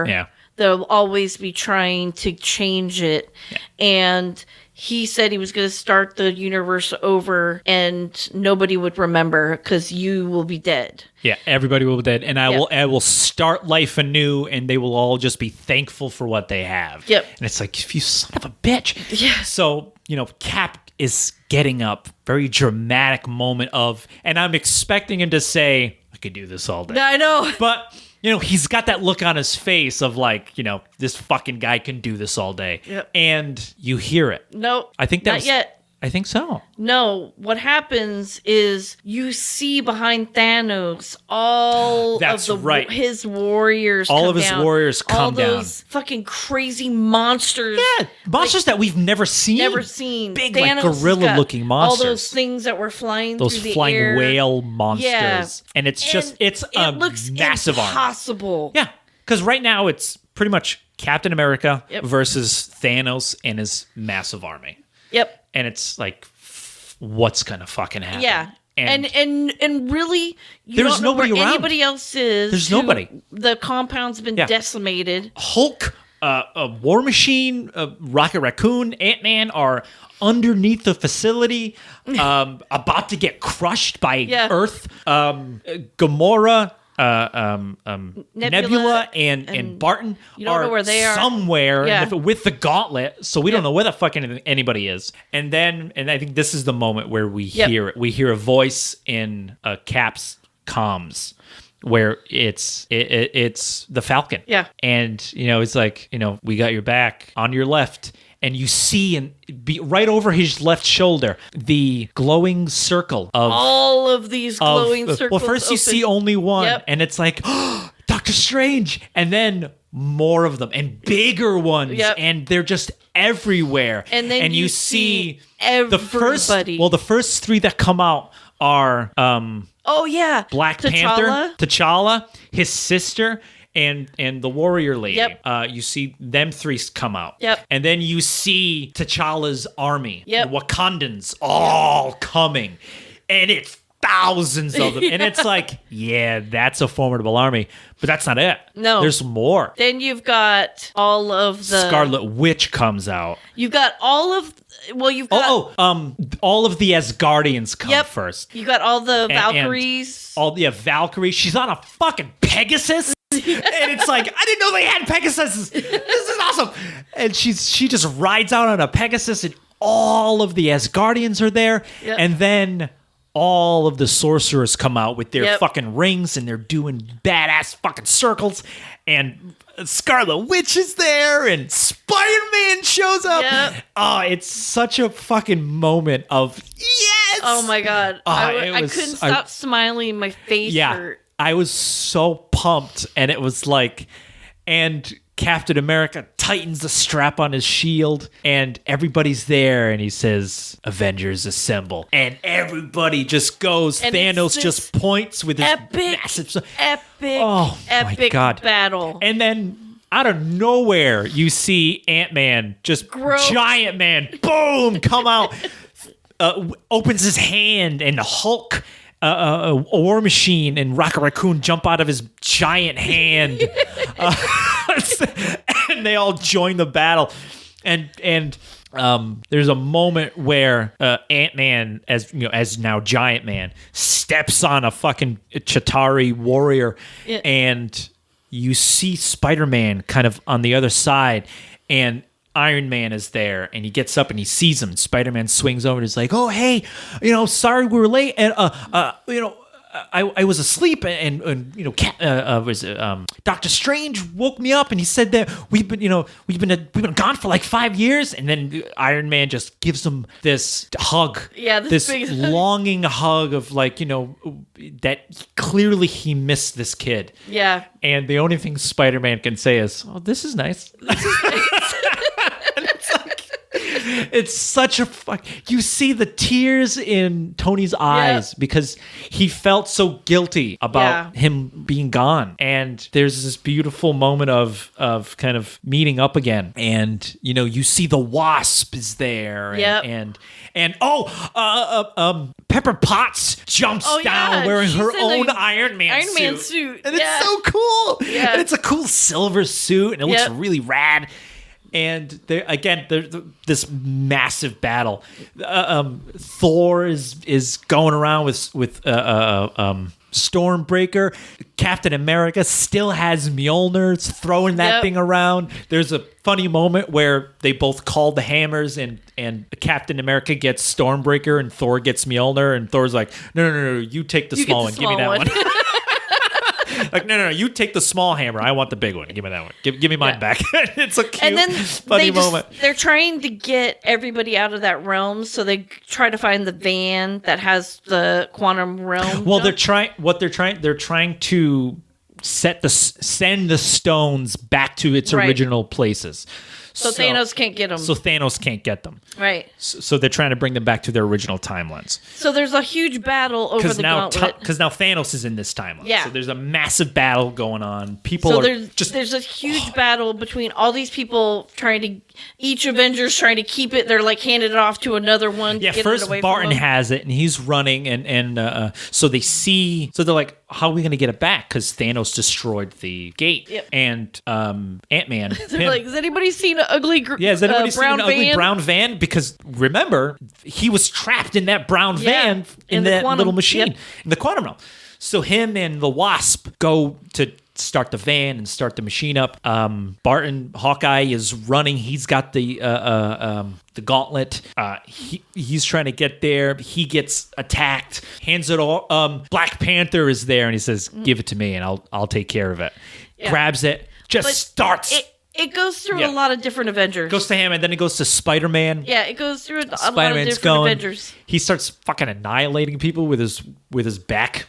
Yeah. They'll always be trying to change it. Yeah. And he said he was going to start the universe over and nobody would remember because you will be dead.
Yeah, everybody will be dead. And I will start life anew, and they will all just be thankful for what they have.
Yep.
And it's like, you son of a bitch.
Yeah.
So, Cap is getting up. Very dramatic moment of, and I'm expecting him to say, I could do this all day.
I know.
But, he's got that look on his face of like, this fucking guy can do this all day.
Yep.
And you hear it.
No,
I think
not yet.
I think so.
No, what happens is you see behind Thanos all his warriors
all
come
of his
down.
warriors come
all
down.
those fucking crazy monsters.
Yeah, monsters that we've never seen. Big,
Thanos
like gorilla-looking monsters.
All those things that were flying
those
through the
flying
air.
whale monsters.
Yeah.
And it's
it looks
massive army.
impossible.
Yeah, because right now it's pretty much Captain America
Yep.
versus Thanos and his massive army.
Yep.
And it's like, what's gonna fucking happen?
Yeah. And really, you
there's
don't know
nobody
where
around.
anybody else is.
There's nobody.
The compound's been decimated.
Hulk, a War Machine, Rocket Raccoon, Ant-Man are underneath the facility, about to get crushed by Earth. Gamora, Nebula and Barton
you don't
are
know where they are.
somewhere
Yeah.
with the gauntlet, so we don't know where the fuck anybody is. And I think this is the moment where we hear it. We hear a voice in Cap's comms where it's the Falcon.
Yeah.
And it's like, we got your back on your left. And you see, and be right over his left shoulder, the glowing circle of
all of these glowing circles.
Well, first you see only one, and it's like, Doctor Strange, and then more of them and bigger ones, and they're just everywhere.
And then you see everybody.
The first three that come out are Black Panther, T'Challa, his sister, and the warrior lady.
Yep.
You see them three come out.
Yep.
And then you see T'Challa's army,
Yep.
the Wakandans, all coming. And it's thousands of them. And it's like, that's a formidable army. But that's not it.
No.
There's more.
Then you've got all of the...
Scarlet Witch comes out.
You've got all of... Well, you've got...
all of the Asgardians come first.
You got all the Valkyries.
Valkyrie. She's on a fucking Pegasus. And it's like, I didn't know they had Pegasus. This is awesome. And she just rides out on a Pegasus, and all of the Asgardians are there.
Yep.
And then all of the sorcerers come out with their fucking rings, and they're doing badass fucking circles. And Scarlet Witch is there, and Spider-Man shows up.
Yep.
Oh, it's such a fucking moment of yes.
Oh my God. I couldn't stop smiling. My face hurt.
I was so pumped, and it was like, and Captain America tightens the strap on his shield, and everybody's there, and he says, Avengers assemble. And everybody just goes. And Thanos just points with his massive...
Epic battle.
And then out of nowhere, you see Ant-Man, just giant man, boom, come out, opens his hand, and the Hulk... a War Machine and Rocket Raccoon jump out of his giant hand, and they all join the battle. And there's a moment where Ant-Man, as now Giant Man, steps on a fucking Chitauri warrior, and you see Spider-Man kind of on the other side, and Iron Man is there, and he gets up and he sees him. Spider-Man swings over and he's like, "Oh, hey, sorry we were late, and I was asleep, and Doctor Strange woke me up, and he said that we've been gone for like 5 years." And then Iron Man just gives him this hug, this
big
longing hug of like, that clearly he missed this kid.
Yeah.
And the only thing Spider-Man can say is, "Oh, this is nice." This is nice. It's such a you see the tears in Tony's eyes because he felt so guilty about him being gone. And there's this beautiful moment of kind of meeting up again. And, you see the Wasp is there. And Pepper Potts jumps down wearing her own Iron Man suit. And it's so cool. Yeah. And it's a cool silver suit, and it looks really rad. And there's this massive battle. Thor is going around with Stormbreaker. Captain America still has Mjolnir's throwing that thing around. There's a funny moment where they both call the hammers and Captain America gets Stormbreaker and Thor gets Mjolnir, and Thor's like, no, you take the small one. Give me that one. Like, no, you take the small hammer. I want the big one. Give me that one. Give me mine back. It's a cute,
and then
funny moment.
They're trying to get everybody out of that realm, so they try to find the van that has the quantum realm.
Well, they're trying to send the stones back to its original places.
So Thanos can't get them.
So Thanos can't get them.
Right.
So they're trying to bring them back to their original timelines.
So there's a huge battle over the gauntlet.
Because now Thanos is in this timeline.
Yeah.
So there's a massive battle going on.
There's a huge battle between all these people each Avenger's trying to keep it. They're like handing it off to another one.
Yeah,
to get
first
it away
Barton
from them.
has it, and he's running, and so they see. So they're like, "How are we going to get it back?" Because Thanos destroyed the gate, and Ant-Man.
They're like, "Has anybody seen an ugly
has anybody seen an ugly brown van?" Because remember, he was trapped in that brown van in that little machine in the quantum realm. So him and the Wasp go to start the van and start the machine up. Hawkeye is running. He's got the gauntlet. He's trying to get there. He gets attacked. Hands it all. Black Panther is there, and he says, "Give it to me, and I'll take care of it." Yeah. Grabs it. Starts.
It goes through a lot of different Avengers.
Goes to him, and then it goes to Spider-Man.
Yeah, it goes through a lot of different Avengers.
He starts fucking annihilating people with his back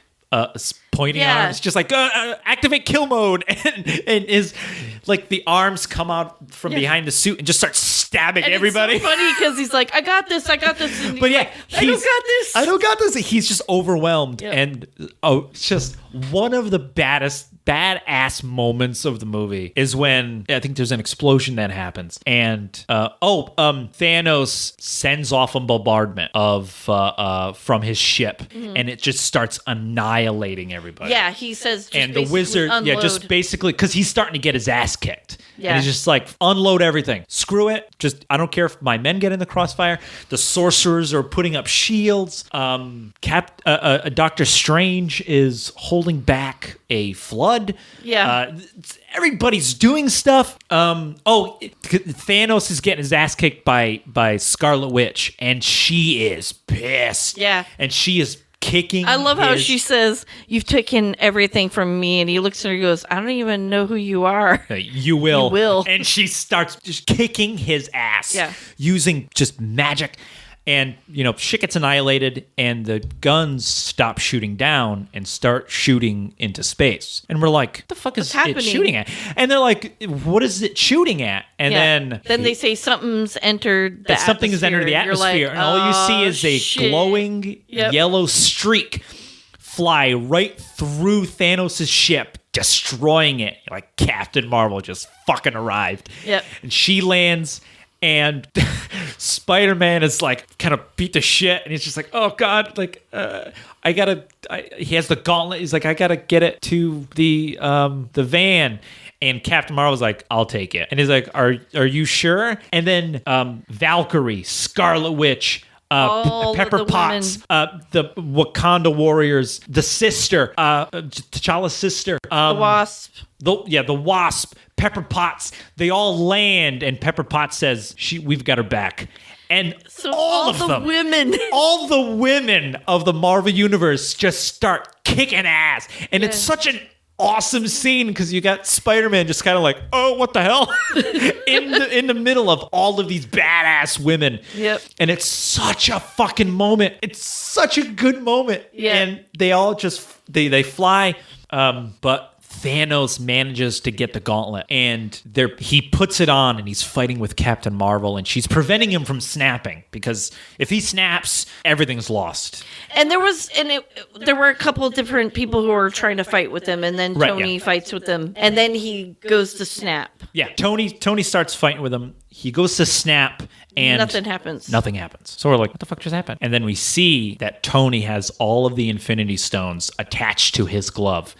pointing arms, just like activate kill mode, and is like the arms come out from behind the suit and just start stabbing everybody.
It's so funny because he's like, I got this. And
but yeah,
I don't got this.
He's just overwhelmed, and it's just one of the badass moments of the movie is when I think there's an explosion that happens, and Thanos sends off a bombardment from his ship, and it just starts annihilating everybody.
Yeah, he says,
and the wizard,
unload.
just basically because he's starting to get his ass kicked.
Yeah,
and he's just like, unload everything. Screw it. Just I don't care if my men get in the crossfire. The sorcerers are putting up shields. Doctor Strange is holding back a flood.
Yeah.
Everybody's doing stuff. Thanos is getting his ass kicked by Scarlet Witch, and she is pissed.
Yeah.
And she is kicking.
I love how she says, "You've taken everything from me," and he looks at her and goes, "I don't even know who you are."
You will.
You will.
And she starts just kicking his ass.
Yeah.
Using just magic. And, shit gets annihilated, and the guns stop shooting down and start shooting into space. And we're like, what the fuck is it shooting at? And they're like, what is it shooting at? And
then they say something's entered the atmosphere.
Something has entered the atmosphere. And all you see is a glowing yellow streak fly right through Thanos' ship, destroying it. Like Captain Marvel just fucking arrived.
Yep.
And she lands, and Spider-Man is like kind of beat the shit, and he's just like, oh God, like he has the gauntlet. He's like, I gotta get it to the van. And Captain Marvel's like, I'll take it. And he's like, are you sure? And then Valkyrie, Scarlet Witch, Pepper Potts, the Wakanda warriors, the sister, T'Challa's sister,
the Wasp.
The Wasp, Pepper Potts, they all land, and Pepper Potts says, we've got her back. And
so all the
women of the Marvel Universe just start kicking ass. And it's such an awesome scene because you got Spider-Man just kind of like, oh, what the hell? in the middle of all of these badass women.
Yep.
And it's such a fucking moment. It's such a good moment.
Yeah.
And they all just, they fly. But Thanos manages to get the gauntlet, and he puts it on, and he's fighting with Captain Marvel, and she's preventing him from snapping, because if he snaps, everything's lost.
And there were a couple of different people who were trying to fight with him, and then Tony fights with them, and then he goes to snap. Yeah,
Tony starts fighting with him. He goes to snap, and
nothing happens.
So we're like, what the fuck just happened? And then we see that Tony has all of the Infinity Stones attached to his glove,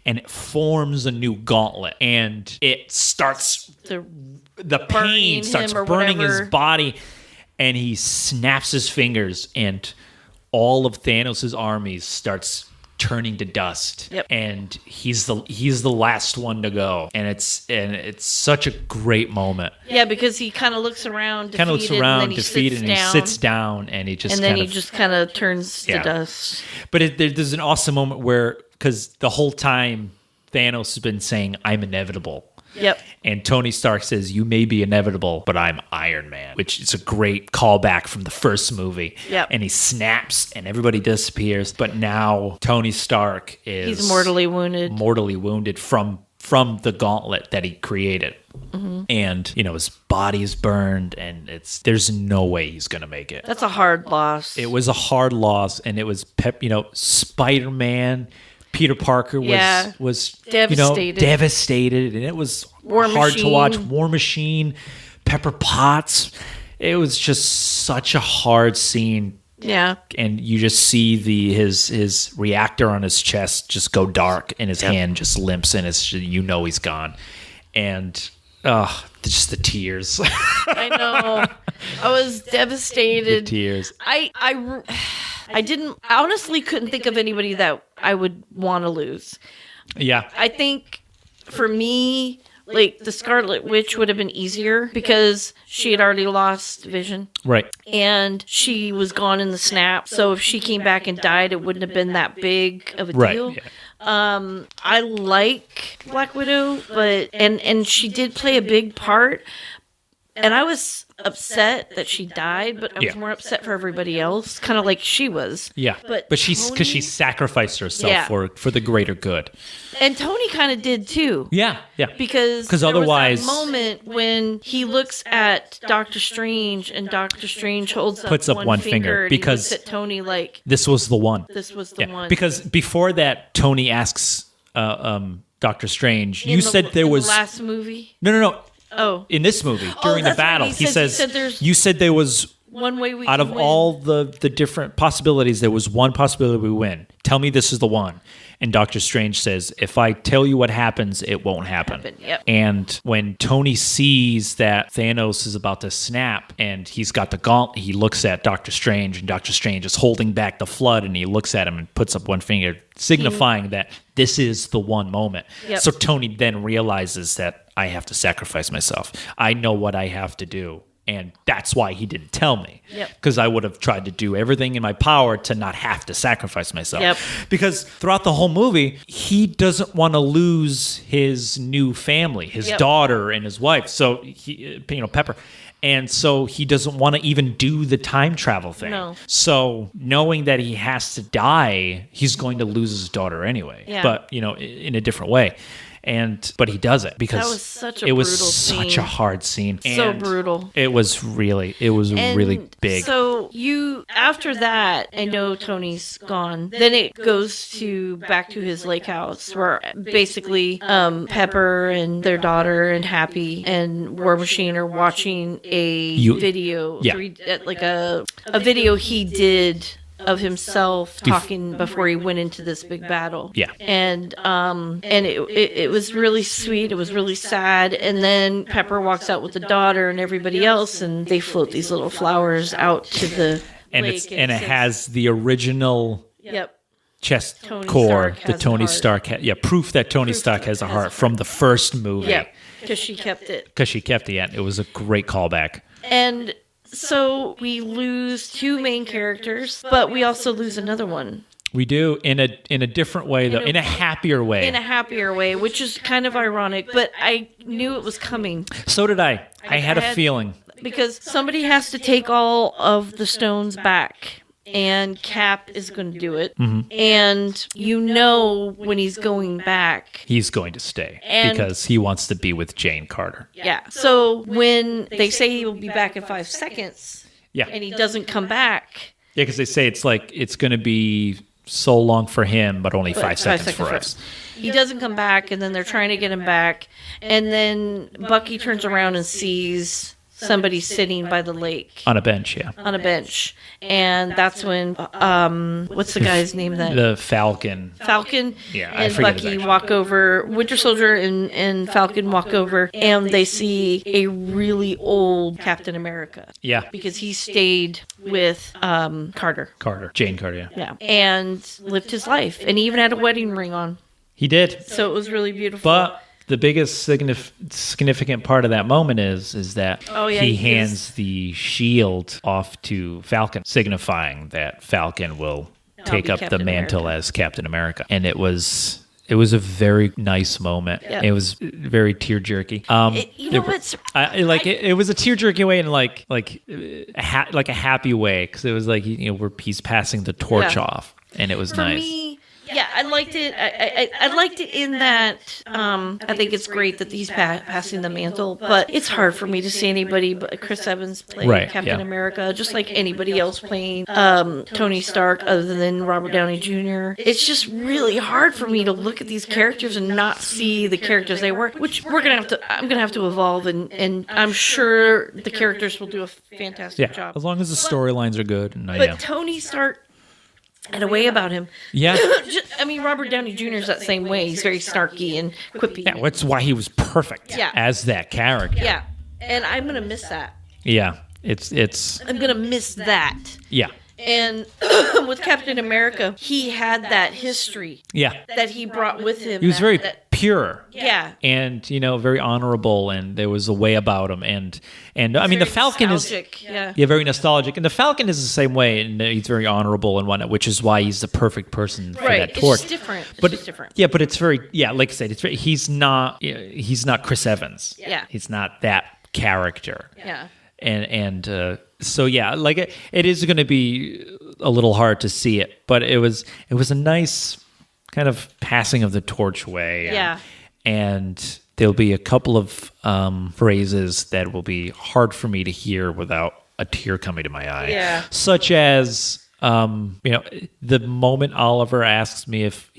and it forms a new gauntlet, and it starts, the pain starts burning his body, and he snaps his fingers, and all of Thanos' armies starts turning to dust.
Yep.
And he's the last one to go. And it's such a great moment.
Yeah, because he kind of looks around, defeated,
Kind of looks around,
and then
defeated, and he sits down, and he just
kind of turns to dust.
But there's an awesome moment where, because the whole time Thanos has been saying, "I'm inevitable."
Yep.
And Tony Stark says, "You may be inevitable, but I'm Iron Man," which is a great callback from the first movie.
Yep.
And he snaps and everybody disappears. But now Tony Stark is
He's mortally wounded
from the gauntlet that he created. Mm-hmm. And, his body is burned, and there's no way he's going to make it.
That's a hard loss.
It was a hard loss, and it was Spider-Man, Peter Parker was devastated, and it was hard to watch. War Machine, Pepper Potts. It was just such a hard scene.
Yeah.
And you just see his reactor on his chest just go dark, and his hand just limps, and he's gone. And just the tears.
I know. I was devastated.
The tears.
I honestly couldn't think of anybody that I would want to lose.
Yeah.
I think for me, like, the Scarlet Witch would have been easier because she had already lost Vision.
Right.
And she was gone in the snap. So if she came back and died, it wouldn't have been that big of a deal. Yeah. I like Black Widow, but and she did play a big part. And I was upset that she died, but I was more upset for everybody else, kind of like she was.
Yeah, but she sacrificed herself for the greater good.
And Tony kind of did too.
Yeah.
Because
otherwise,
was that moment when he looks at Doctor Strange, and Doctor Strange puts up one finger because he looks at Tony like,
this was the one.
This was the one.
Because before that, Tony asks Doctor Strange, "You said there was
the last movie."
No.
Oh.
In this movie, during the battle,
he says
you said there was
one way we
out of
win.
all the different possibilities, there was one possibility we win. Tell me this is the one. And Doctor Strange says, if I tell you what happens, it won't happen.
Yep.
And when Tony sees that Thanos is about to snap and he's got the gauntlet, he looks at Doctor Strange, and Doctor Strange is holding back the flood, and he looks at him and puts up one finger, signifying that this is the one moment.
Yep.
So Tony then realizes that I have to sacrifice myself. I know what I have to do. And that's why he didn't tell me. Because I would have tried to do everything in my power to not have to sacrifice myself.
Yep.
Because throughout the whole movie, he doesn't want to lose his new family, his daughter and his wife. So, Pepper. And so he doesn't want to even do the time travel thing.
No.
So knowing that he has to die, he's going to lose his daughter anyway.
Yeah.
But, in a different way. But he does it because
that was such a brutal scene.
Such a hard scene.
So brutal.
It was really big.
So after that, I know Tony's gone. Then it goes back to his lake house where basically Pepper and their daughter and Happy and War Machine are watching a video, like a video he did of himself talking before he went into this big battle.
Yeah.
And it was really sweet. It was really sad. And then Pepper walks out with the daughter and everybody else, and they float these little flowers out to the lake.
And it has the original chest
Tony
core,
Stark
the Tony Stark, proof that Tony Stark has a heart from the first movie.
Yeah, because she kept it.
It was a great callback.
And so we lose two main characters, but we also lose another one.
We do in a different way, though, in a happier way.
In a happier way, which is kind of ironic, but I knew it was coming.
So did I. I had a feeling.
Because somebody has to take all of the stones back, and Cap is going to do it.
Mm-hmm.
And when he's going back,
he's going to stay because he wants to be with Jane Carter.
Yeah. So when they say he will be back in 5 seconds, and he doesn't come back.
Yeah, because they say it's going to be so long for him, but only 5 seconds for us.
He doesn't come back, and then they're trying to get him back. And then Bucky turns around and sees somebody sitting by the lake
On a bench, yeah.
on a bench, and that's when what's the guy's name that
The Falcon.
Falcon
Yeah, I
and
forget his
Bucky
actual
walk over, Winter Soldier and Falcon walk over, and they see a really old Captain America.
Yeah.
Because he stayed with Carter.
Jane Carter, yeah.
Yeah. And lived his life. And he even had a wedding ring on.
He did.
So it was really beautiful.
But the biggest significant part of that moment is that he hands the shield off to Falcon, signifying that Falcon will take up the mantle as Captain America. And it was a very nice moment.
Yeah.
It was very tear-jerky. It was a tear-jerky way in like a happy way, because it was like, he's passing the torch off, and it was
For
nice.
me, yeah, I liked it. I liked it in that I think it's great that he's passing the mantle, but it's hard for me to see anybody but Chris Evans playing Captain America, just like anybody else playing Tony Stark other than Robert Downey Jr. It's just really hard for me to look at these characters and not see the characters they were, which I'm gonna have to evolve, and I'm sure the characters will do a fantastic job.
As long as the storylines are good.
But Tony Stark had a way about him.
Yeah.
Robert Downey Jr. is that same way. He's very snarky and quippy.
Yeah, that's why he was perfect as that character.
Yeah. And I'm going to miss that.
Yeah. It's
I'm going to miss that.
Yeah.
And with Captain America, he had that history.
Yeah.
That he brought with him.
He was very pure.
Yeah.
And, very honorable, and there was a way about him. And the Falcon
nostalgic.
is very nostalgic. And the Falcon is the same way, and he's very honorable and whatnot, which is why he's the perfect person for that torch.
It's different.
Yeah, but it's very, like I said, he's not Chris Evans.
Yeah.
He's not that character.
Yeah.
So it is going to be a little hard to see it, but it was a nice kind of passing of the torch way.
Yeah.
And there'll be a couple of phrases that will be hard for me to hear without a tear coming to my eye.
Yeah.
Such as the moment Oliver asks me if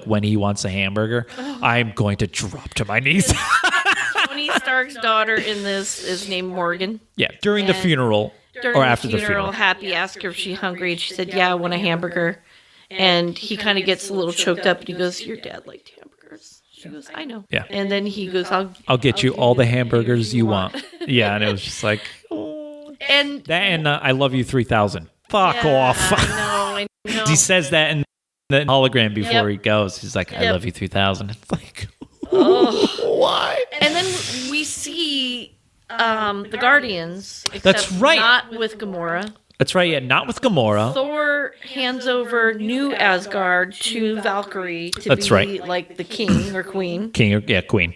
when he wants a hamburger, I'm going to drop to my knees.
Tony Stark's daughter in this is named Morgan.
Yeah, during the funeral or after the funeral.
Happy asked her if she's hungry, and she said, "Yeah, I want a hamburger." And he kind of gets a little choked up, and he goes, "Your dad liked hamburgers." She goes, "I know."
Yeah.
And then he goes,
I'll get you all the hamburgers you want." Yeah, and it was just like,
and
I love you 3000. Fuck off.
I know.
He says that in the hologram before he goes. He's like, "I love you 3000." It's like, why?
And then we see the Guardians.
That's right.
Not with Gamora.
That's right. Yeah, not with Gamora.
Thor hands over New Asgard to Valkyrie to be like the king or queen.
Queen.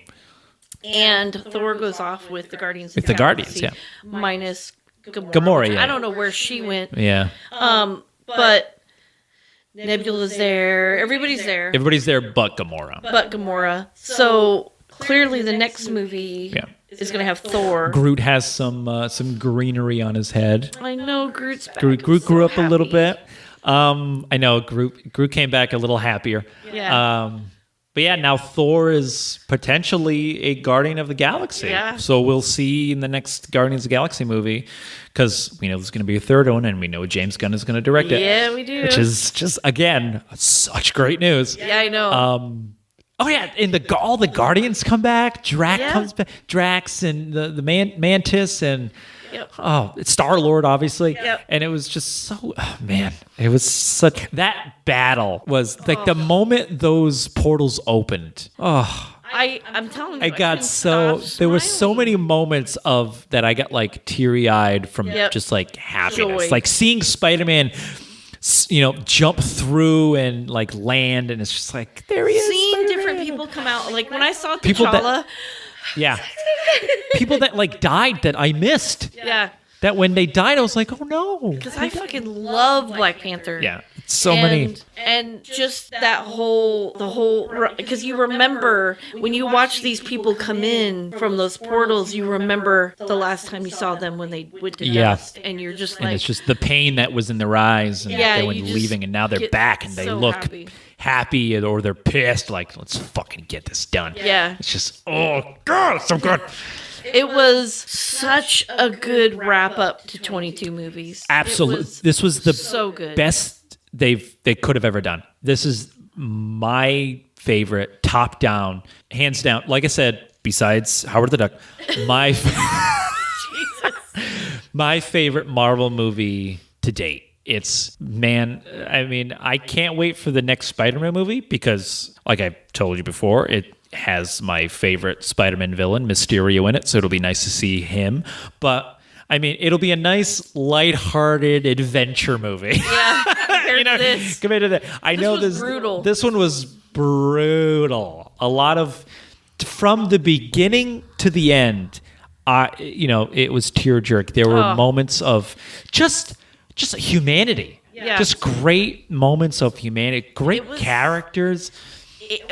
And Thor goes off with the Guardians.
With the Guardians, yeah.
Minus
Gamora, yeah.
I don't know where she went.
Yeah.
But Nebula's there. Everybody's there.
Everybody's there but Gamora.
So clearly the next movie is going to have Thor.
Groot has some greenery on his head.
I know Groot's back.
Groot grew up a little bit. I know Groot came back a little happier.
Yeah.
But yeah, now Thor is potentially a Guardian of the Galaxy.
Yeah.
So we'll see in the next Guardians of the Galaxy movie, because we know there's going to be a third one, and we know James Gunn is going to direct it.
Yeah, we do.
Which is just, again, such great news.
Yeah, I know.
Oh yeah, and all the Guardians come back. Comes back. Drax and the Mantis and Star-Lord, obviously.
Yep.
And it was just so, it was such, that battle was like the moment those portals opened.
I'm telling you,
there were so many moments of that I got like teary-eyed from just like happiness.
Joy.
Like seeing Spider-Man jump through and like land, and it's just like, there he is.
Seeing
Spider-Man.
different people come out, like when I saw T'Challa.
People that like died that I missed.
Yeah.
That when they died, I was like, oh no.
Because I fucking love Black Panther.
Yeah. It's so many.
And just that because you remember when you watch these people come in from those portals, you remember the last time you saw them when they went to dust. And you're just like.
And it's just the pain that was in their eyes, and they went leaving, and now they're back, and they look happy, or they're pissed, like, let's fucking get this done.
Yeah.
It's just, oh God, it's so good.
It was such a good wrap up to 22 movies.
Absolutely. This was the
so good.
best they could have ever done. This is my favorite, top down, hands down. Like I said, besides Howard the Duck, my my favorite Marvel movie to date. It's, man, I mean, I can't wait for the next Spider-Man movie because, like I told you before, it has my favorite Spider-Man villain, Mysterio, in it, so it'll be nice to see him. But I mean, it'll be a nice, lighthearted adventure movie.
Yeah,
compared to that. I know
was brutal.
This one was brutal. A lot of, from the beginning to the end, it was tear-jerk. There were moments of just humanity.
Yeah.
Just great moments of humanity. Great characters.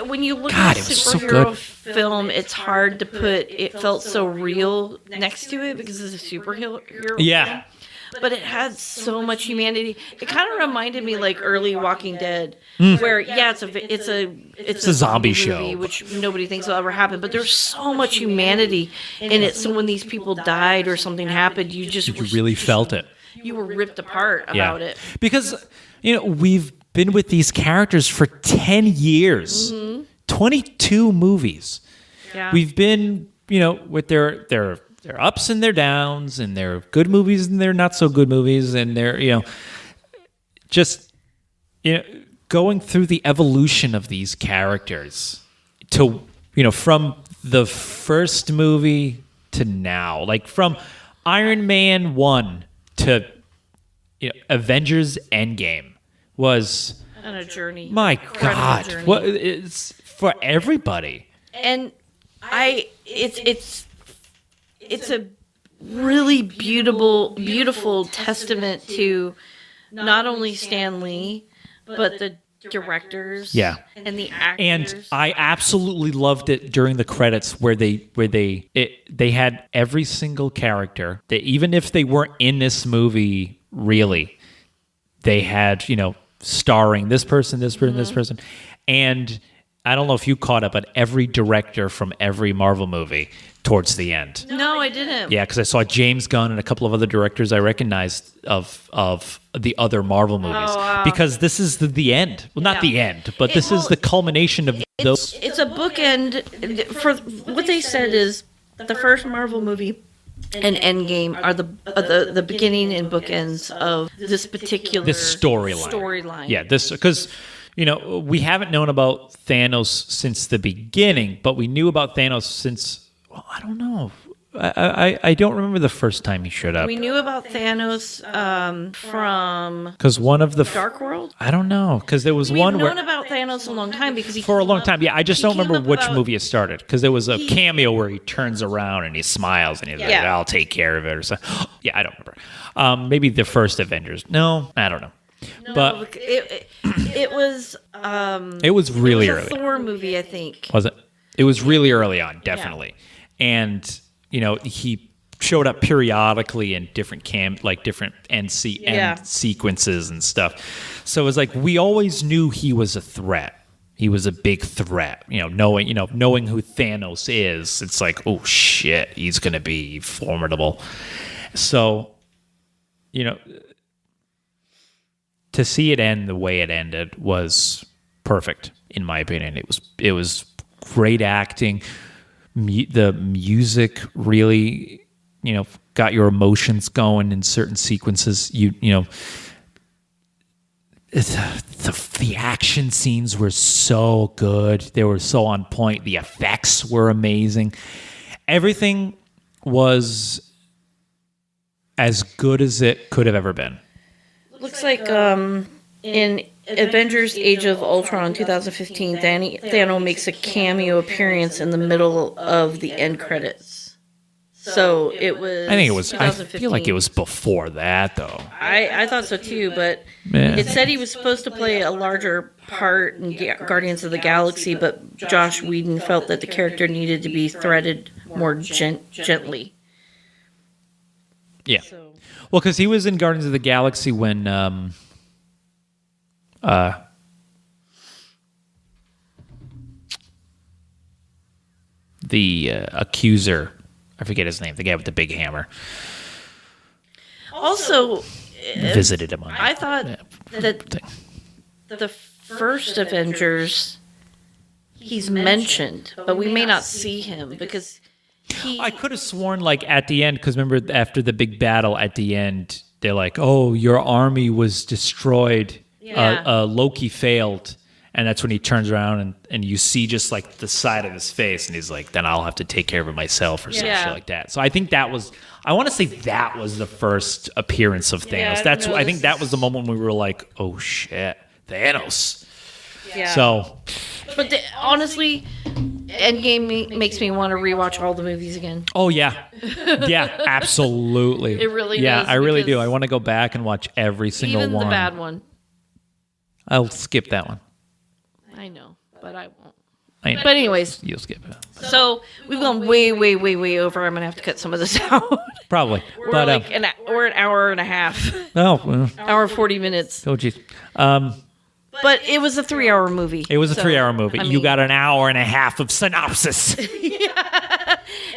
When you look
God,
at a
it was so
superhero
good.
film, it's hard to put it felt so real next to it because it's a superhero
Yeah.
film. But it had so much humanity. It kind of reminded me like early Walking Dead, where it's a
zombie
movie,
show,
which nobody thinks will ever happen. But there's so much humanity in it. So when these people died or something happened, you
really felt it.
You were ripped apart about it.
Because, we've been with these characters for 10 years, 22 movies.
Yeah.
We've been, with their ups and their downs, and their good movies and their not so good movies, and their, just, going through the evolution of these characters to, from the first movie to now, like from Iron Man 1 to Avengers Endgame was
On a journey.
my
Incredible
God,
journey.
what it's for everybody.
And it's a really beautiful testament to not only Stan Lee, but the directors, and the actors.
And I absolutely loved it during the credits where they had every single character that, even if they weren't in this movie really, they had, starring this person, this person. And I don't know if you caught it, but every director from every Marvel movie towards the end.
No, I didn't.
Yeah, because I saw James Gunn and a couple of other directors I recognized of the other Marvel movies.
Oh, wow.
Because this is the end. Well, not the end, but this is the culmination of those.
It's a bookend. For what they said is the first Marvel movie and Endgame are the beginning and bookends of this particular storyline.
Yeah, this because we haven't known about Thanos since the beginning, but we knew about Thanos since, well, I don't know. I don't remember the first time he showed up.
We knew about Thanos from
because one of the
Dark World.
I don't know because there was
We've
one
known
where
about Thanos a long time because
for a long time. Yeah, I just don't remember which
about-
movie it started because there was a cameo where he turns around and he smiles and he's like, "I'll take care of it" or something. Yeah, I don't remember. Maybe the first Avengers. No, I don't know.
No,
But
it was
it was really
it was
early.
a Thor movie, I think.
Was it? It was really early on, definitely. And he showed up periodically in different different end sequences and stuff. So it was like we always knew he was a threat. He was a big threat. Knowing who Thanos is, it's like, oh shit, he's gonna be formidable. So, to see it end the way it ended was perfect, in my opinion. It was great acting. The music really, got your emotions going in certain sequences. The action scenes were so good. They were so on point. The effects were amazing. Everything was as good as it could have ever been.
Looks like in Avengers Age of Ultron 2015, Thanos makes a cameo appearance in the middle of the end credits. So it was.
I think it was. I
2015.
feel like it was before that, though.
I thought so too, but
Yeah.
it said he was supposed to play a larger part in Guardians of the Galaxy, but Josh Whedon felt that the character needed to be threaded more gently.
Yeah.
So
Well, because he was in Guardians of the Galaxy when the accuser I forget his name. The guy with the big hammer.
Also,
Visited him on.
I thought that the first Avengers, he's mentioned, but we may not see him because
I could have sworn, like, at the end, because remember, after the big battle at the end, they're like, oh, your army was destroyed.
Yeah.
Loki failed. And that's when he turns around and you see just, like, the side of his face. And he's like, then I'll have to take care of it myself or some shit like that. So I think that was, I want to say that was the first appearance of Thanos. I think that was the moment when we were like, oh, shit, Thanos.
Yeah.
So.
But honestly, Endgame makes me want to rewatch all the movies again.
Oh, yeah. Yeah, absolutely.
It really does.
Yeah, I really do. I want to go back and watch every single
even
one.
the bad one.
I'll skip that one.
I know, but I won't.
I know.
But anyways.
You'll skip it.
So we've gone way, way, way, way over. I'm going to have to cut some of this out.
Probably.
We're
but,
like we're an hour and a half.
Oh, well.
Hour 40 minutes.
Oh, geez.
But it was a 3-hour movie.
It was a 3-hour movie.
I mean,
you got an hour and a half of synopsis.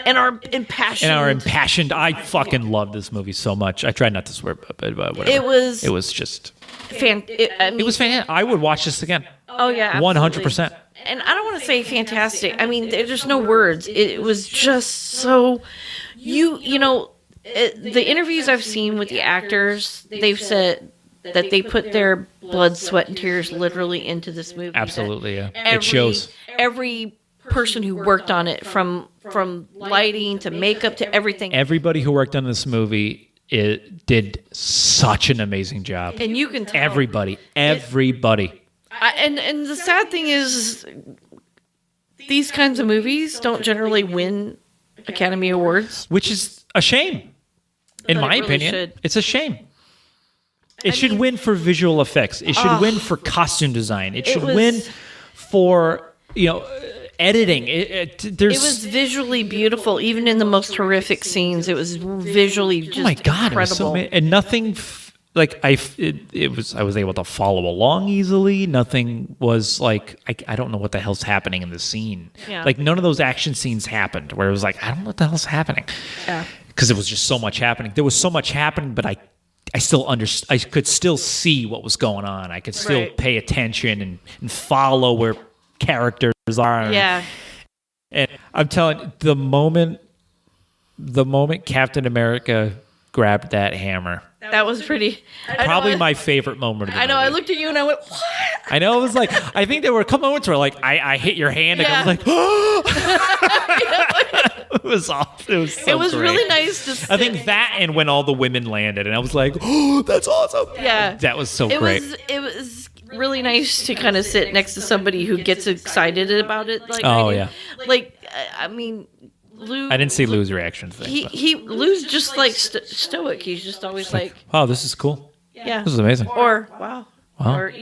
And our impassioned.
I fucking love this movie so much. I tried not to swear, but whatever.
It was
just.
it
was fantastic. I would watch this again.
Oh yeah, absolutely.
100%.
And I don't want to say fantastic. I mean, there's no words. It was just so. You know, the interviews I've seen with the actors, they've said that they put their blood, sweat, and tears literally into this movie.
Absolutely, yeah. It shows.
Every person who worked on it, from lighting to makeup to everything.
Everybody who worked on this movie did such an amazing job.
And you can tell.
Everybody.
And the sad thing is, these kinds of movies don't generally win Academy Awards.
Which is a shame. In my opinion.
Should.
It's a shame. It should win for visual effects. It should win for costume design. It should win for, editing. It
was visually beautiful, even in the most horrific scenes. It was visually just incredible.
It was so and nothing I was able to follow along easily. Nothing was like I don't know what the hell's happening in the scene.
Yeah.
Like none of those action scenes happened where it was like I don't know what the hell's happening.
Yeah.
Because it was just so much happening. There was so much happening, but I still I could still see what was going on. I could still pay attention and follow where characters are.
Yeah.
And I'm telling you, the moment Captain America grabbed that hammer,
that was pretty.
Probably my favorite moment of the movie.
I looked at you and I went, what?
I know. It was like, I think there were a couple moments where like I hit your hand and I was like, oh. It was awesome. It was so
It was
great.
Really nice to see.
I think that and when all the women landed and I was like, oh, that's awesome.
Yeah.
That was so great.
It was really nice to kind of sit next to somebody who gets excited about it. Like, I mean, Lou.
I didn't see Lou's reaction thing.
Lou's just like stoic. He's just always like,
oh, this is cool.
Yeah.
This is amazing.
Or, wow. Or,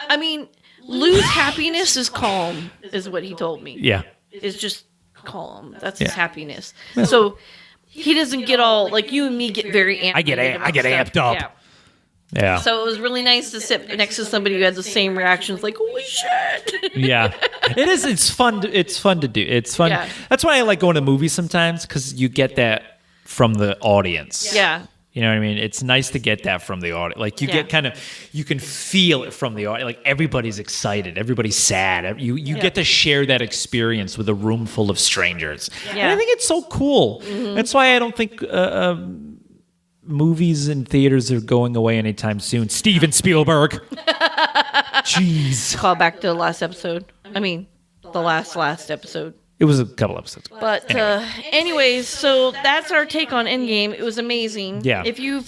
I mean, Lou's happiness is calm, is what he told me.
Yeah.
It's just calm. That's his happiness. So he doesn't get all, like you and me get very amped.
I get amped up. Yeah.
So it was really nice to sit next to somebody who had the same reactions, like, holy shit.
Yeah. It is. It's fun. It's fun to do. It's fun.
Yeah.
That's why I like going to movies sometimes, because you get that from the audience.
Yeah.
You know what I mean? It's nice to get that from the audience. Like you get you can feel it from the audience. Like everybody's excited, everybody's sad. You get to share that experience with a room full of strangers. Yeah. And I think it's so cool. Mm-hmm. That's why I don't think movies and theaters are going away anytime soon. Steven Spielberg. Jeez.
Call back to the last episode. I mean, the last episode.
It was a couple episodes.
But anyways, so that's our take on Endgame. It was amazing.
Yeah.
If you're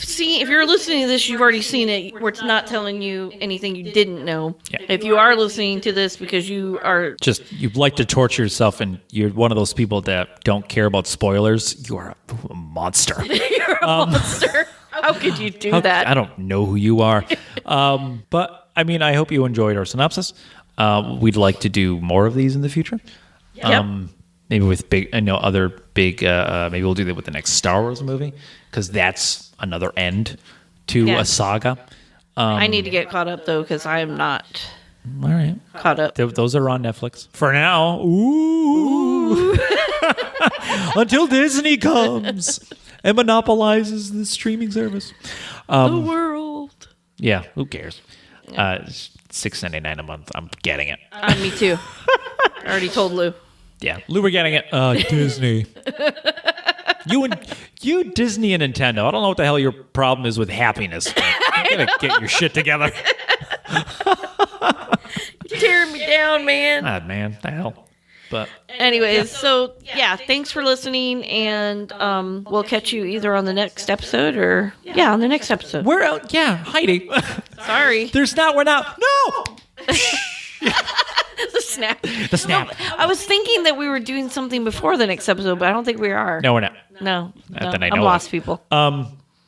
listening to this, you've already seen it. We're not telling you anything you didn't know.
Yeah.
If you are listening to this because you are
you'd like to torture yourself and you're one of those people that don't care about spoilers, you are a monster.
You're a monster. How could you do that?
I don't know who you are. But I mean, I hope you enjoyed our synopsis. We'd like to do more of these in the future.
Yep.
Maybe with other big, maybe we'll do that with the next Star Wars movie, because that's another end to a saga.
I need to get caught up though, because I am not
all right
caught up.
Those are on Netflix for now. Ooh. Until Disney comes and monopolizes the streaming service.
The world.
Yeah, who cares? $6.99 a month. I'm getting it.
Me too. I already told Lou.
Yeah, Lou, we're getting it. Disney. You Disney and Nintendo. I don't know what the hell your problem is with happiness. But you gotta get your shit together.
You're tearing me down, man.
God, man, the hell. But
anyways, so yeah, thanks for listening, and we'll catch you either on the next episode or on the next episode.
we're out. Yeah, Heidi.
Sorry.
There's not. We're not. No.
The snap.
The snap.
I was thinking that we were doing something before the next episode, but I don't think we are.
No, we're not.
No.
That I know
I'm
of.
lost, people.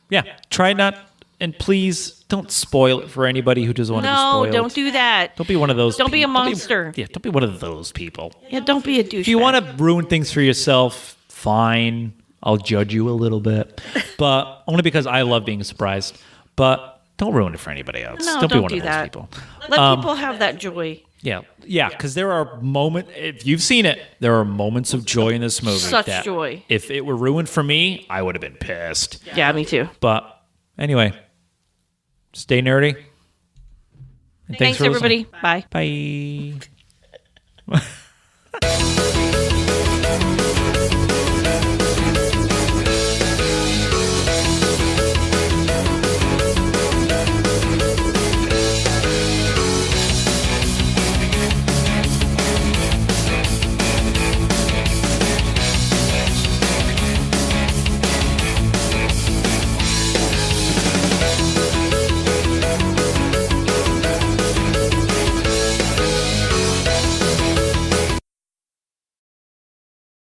Yeah. Try not, and please don't spoil it for anybody who doesn't want to be
No,
spoiled.
don't do that.
Don't be one of those.
Don't be a
people.
monster.
Don't be one of those people.
Yeah, don't be a douchebag.
If you want to ruin things for yourself, fine. I'll judge you a little bit, but only because I love being surprised. But don't ruin it for anybody else.
No,
don't be
don't
one
do
of those
that.
people.
Let people have that joy.
Yeah, because there are moments. If you've seen it, there are moments of joy in this movie.
Such
that
joy.
If it were ruined for me, I would have been pissed.
Yeah, me too.
But anyway, stay nerdy. And
Thanks
for
everybody.
listening.
Bye.
Bye.